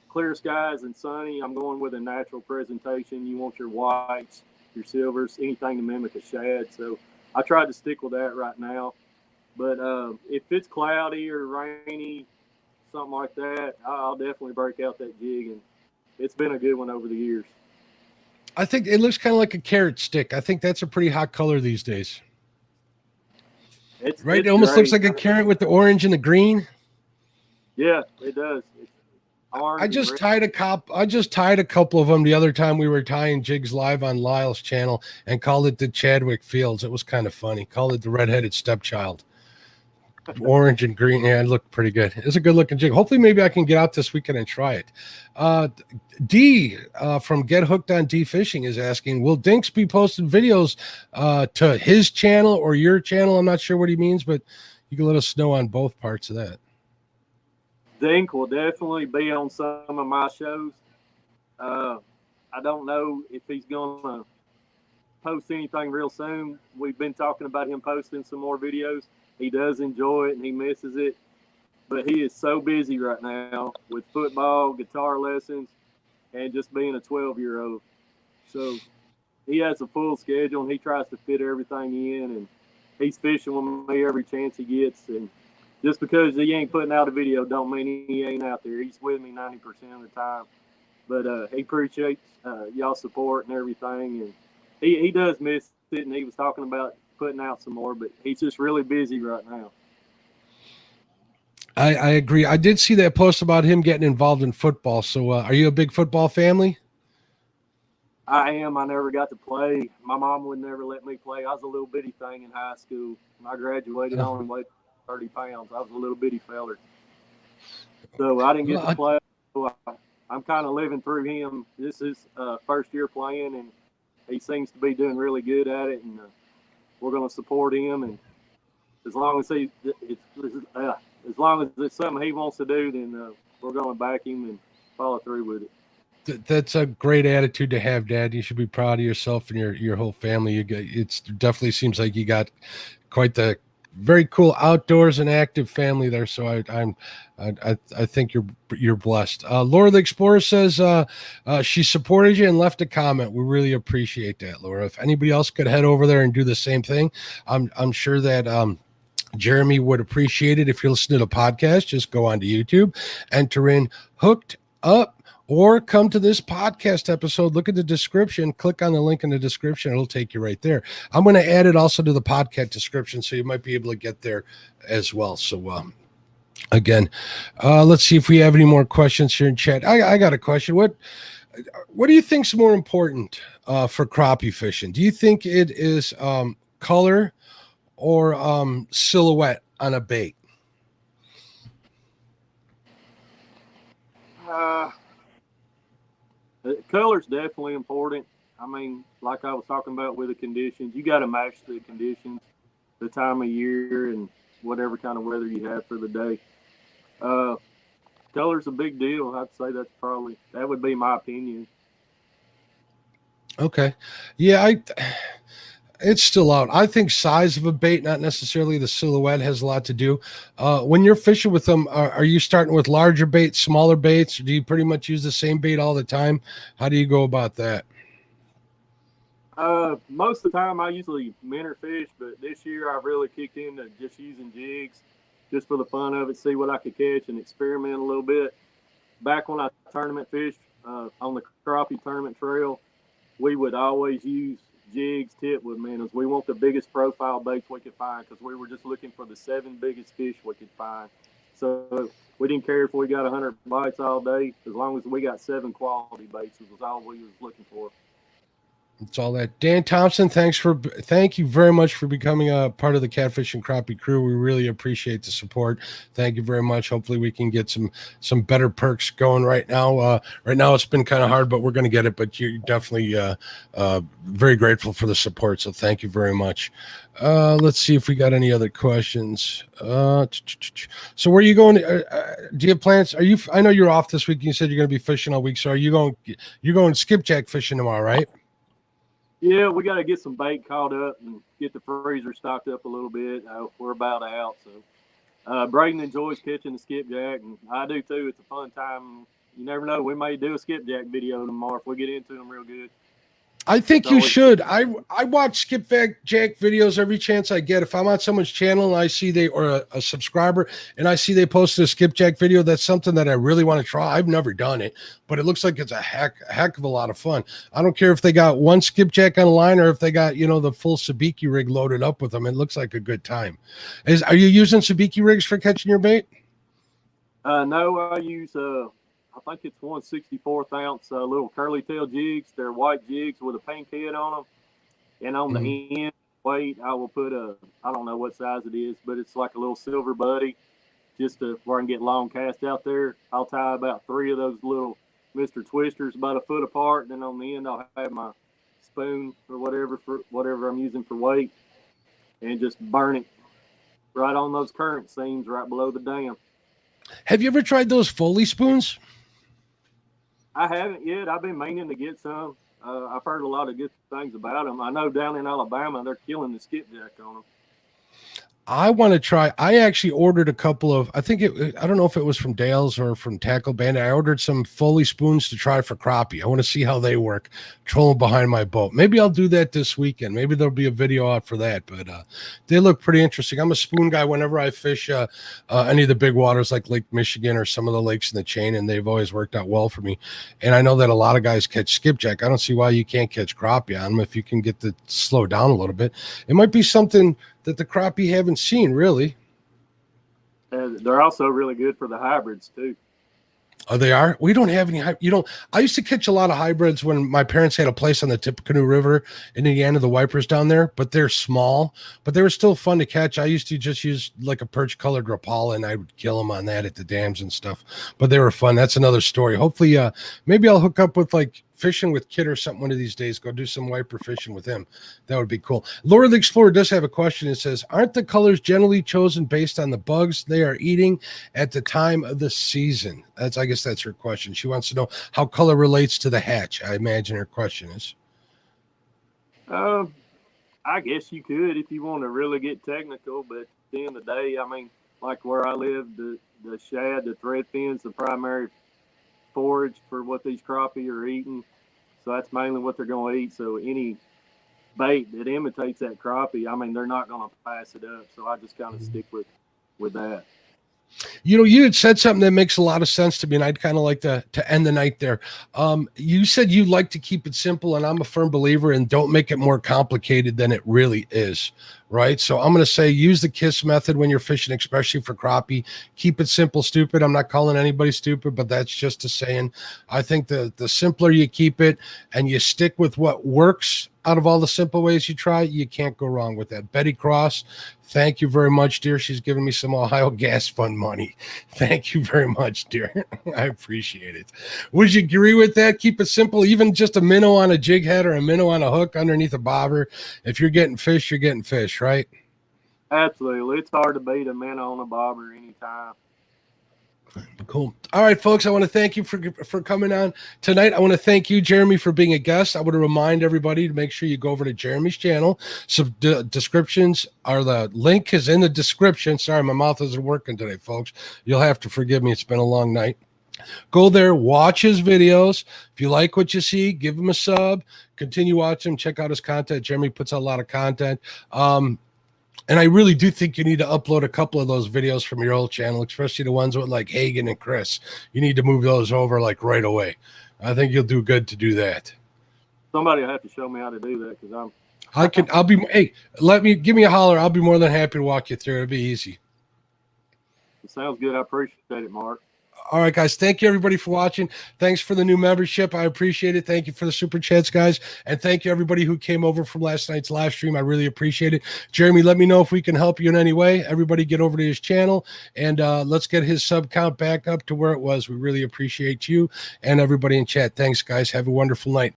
clear skies and sunny. I'm going with a natural presentation. You want your whites, your silvers, anything to mimic a shad. So I tried to stick with that right now. But if it's cloudy or rainy, something like that, I'll definitely break out that jig, and it's been a good one over the years. I think it looks kind of like a carrot stick. I think that's a pretty hot color these days. It's it almost great. Looks like a carrot with the orange and the green. Yeah, it does. It's orange. I just tied a couple of them the other time we were tying jigs live on Lyle's channel and called it the Chadwick Fields. It was kind of funny. Called it the redheaded stepchild. Orange and green. Yeah, it looked pretty good. It's a good looking jig. Hopefully maybe I can get out this weekend and try it. D from Get Hooked on D Fishing is asking, will Dinks be posting videos to his channel or your channel? I'm not sure what he means, but you can let us know on both parts of that. Dink will definitely be on some of my shows. I don't know if he's gonna post anything real soon. We've been talking about him posting some more videos. He does enjoy it and he misses it, but he is so busy right now with football, guitar lessons, and just being a 12-year-old. So he has a full schedule and he tries to fit everything in, and he's fishing with me every chance he gets. And just because he ain't putting out a video don't mean he ain't out there. He's with me 90% of the time. But he appreciates y'all's support and everything. And he does miss it, and he was talking about putting out some more, but he's just really busy right now. I agree. I did see that post about him getting involved in football. So are you a big football family? I am. I never got to play. My mom would never let me play. I was a little bitty thing in high school. When I graduated, I only weighed 30 pounds. I was a little bitty feller. So I didn't get to play. So I'm kind of living through him. This is first year playing, and he seems to be doing really good at it. And we're going to support him. And as long as as long as it's something he wants to do, then we're going to back him and follow through with it. That's a great attitude to have, Dad. You should be proud of yourself and your whole family. It definitely seems like you got quite the very cool outdoors and active family there. So I think you're blessed. Laura the Explorer says she supported you and left a comment. We really appreciate that, Laura. If anybody else could head over there and do the same thing, I'm sure that Jeremy would appreciate it. If you're listening to the podcast, just go onto YouTube, enter in Hooked Up, or come to this podcast episode, look at the description, click on the link in the description. It'll take you right there. I'm going to add it also to the podcast description, so you might be able to get there as well. So again, let's see if we have any more questions here in chat. I got a question. What do you think is more important for crappie fishing? Do you think it is color or silhouette on a bait? Color's definitely important. I mean, like I was talking about with the conditions, you got to match the conditions, the time of year, and whatever kind of weather you have for the day. Color's a big deal. I'd say that would be my opinion. Okay. Yeah, it's still out. I think size of a bait, not necessarily the silhouette, has a lot to do. When you're fishing with them, are you starting with larger baits, smaller baits, or do you pretty much use the same bait all the time? How do you go about that? Most of the time I usually minnow fish, but this year I really kicked into just using jigs just for the fun of it, see what I could catch and experiment a little bit. Back when I tournament fished on the crappie tournament trail, we would always use jigs tipped with minnows. We want the biggest profile baits we could find because we were just looking for the 7 biggest fish we could find. So we didn't care if we got 100 bites all day, as long as we got 7 quality baits. It was all we was looking for. It's all that. Dan Thompson, thank you very much for becoming a part of the Catfish and Crappie crew. We really appreciate the support. Thank you very much. Hopefully we can get some better perks going right now. Right now it's been kind of hard, but we're going to get it. But you're definitely very grateful for the support. So thank you very much. Let's see if we got any other questions. So where are you going? Do you have plans? I know you're off this week. You said you're going to be fishing all week. So you're going skipjack fishing tomorrow, right? Yeah, we got to get some bait caught up and get the freezer stocked up a little bit. We're about out. So Braden enjoys catching the skipjack, and I do too. It's a fun time. You never know. We may do a skipjack video tomorrow if we get into them real good. I think you should. I watch skipjack videos every chance I get. If I'm on someone's channel and I see a subscriber and I see they posted a skipjack video, that's something that I really want to try. I've never done it, but it looks like it's a heck of a lot of fun. I don't care if they got one skipjack on the line or if they got, the full sabiki rig loaded up with them. It looks like a good time. Are you using sabiki rigs for catching your bait? No, I use I think it's 1/64th ounce little curly tail jigs. They're white jigs with a pink head on them. And on the end weight, I will put I don't know what size it is, but it's like a little silver buddy, just where I can get long cast out there. I'll tie about 3 of those little Mr. Twisters about a foot apart. Then on the end, I'll have my spoon or whatever I'm using for weight, and just burn it right on those current seams right below the dam. Have you ever tried those Foley spoons? I haven't yet. I've been meaning to get some. I've heard a lot of good things about them. I know down in Alabama they're killing the skipjack on them. I want to try. I actually ordered a couple of, I don't know if it was from Dale's or from Tackle Bandit. I ordered some Foley spoons to try for crappie. I want to see how they work, trolling behind my boat. Maybe I'll do that this weekend. Maybe there'll be a video out for that, but they look pretty interesting. I'm a spoon guy whenever I fish any of the big waters like Lake Michigan or some of the lakes in the chain, and they've always worked out well for me. And I know that a lot of guys catch skipjack. I don't see why you can't catch crappie on them if you can get the slow down a little bit. It might be something that the crappie haven't seen, really. They're also really good for the hybrids too. Oh, they are? We don't have any. I used to catch a lot of hybrids when my parents had a place on the Tippecanoe River in Indiana, the wipers down there, but they're small, but they were still fun to catch. I used to just use like a perch colored Rapala and I would kill them on that at the dams and stuff, but they were fun. That's another story. Hopefully, maybe I'll hook up with like fishing with Kid or something one of these days. Go do some wiper fishing with him. That would be cool. Laura the Explorer does have a question. It says, aren't the colors generally chosen based on the bugs they are eating at the time of the season? I guess that's her question. She wants to know how color relates to the hatch. I imagine her question is. I guess you could if you want to really get technical, but at the end of the day, I mean, like where I live, the shad, the thread fin's the primary forage for what these crappie are eating. So that's mainly what they're going to eat. So any bait that imitates that crappie, I mean, they're not going to pass it up. So I just kind of stick with that. You know, you had said something that makes a lot of sense to me, and I'd kind of like to end the night there. You said you like to keep it simple, and I'm a firm believer in don't make it more complicated than it really is, right? So I'm going to say use the KISS method when you're fishing, especially for crappie. Keep it simple, stupid. I'm not calling anybody stupid, but that's just a saying. I think the simpler you keep it and you stick with what works out of all the simple ways you try, you can't go wrong with that. Betty Cross, thank you very much, dear. She's giving me some Ohio Gas Fund money. Thank you very much, dear. I appreciate it. Would you agree with that? Keep it simple. Even just a minnow on a jig head or a minnow on a hook underneath a bobber. If you're getting fish, you're getting fish, right? Absolutely. It's hard to beat a minnow on a bobber anytime. Cool. All right, folks, I want to thank you for coming on tonight. I want to thank you, Jeremy, for being a guest. I want to remind everybody to make sure you go over to Jeremy's channel. So descriptions are the link is in the description. Sorry, my mouth isn't working today, folks. You'll have to forgive me. It's been a long night. Go there, watch his videos. If you like what you see, give him a sub. Continue watching him. Check out his content. Jeremy puts out a lot of content. And I really do think you need to upload a couple of those videos from your old channel, especially the ones with like Hagen and Chris. You need to move those over like right away. I think you'll do good to do that. Somebody will have to show me how to do that because give me a holler. I'll be more than happy to walk you through. It'll be easy. It sounds good. I appreciate it, Mark. All right, guys. Thank you, everybody, for watching. Thanks for the new membership. I appreciate it. Thank you for the super chats, guys. And thank you, everybody who came over from last night's live stream. I really appreciate it. Jeremy, let me know if we can help you in any way. Everybody get over to his channel, and let's get his sub count back up to where it was. We really appreciate you and everybody in chat. Thanks, guys. Have a wonderful night.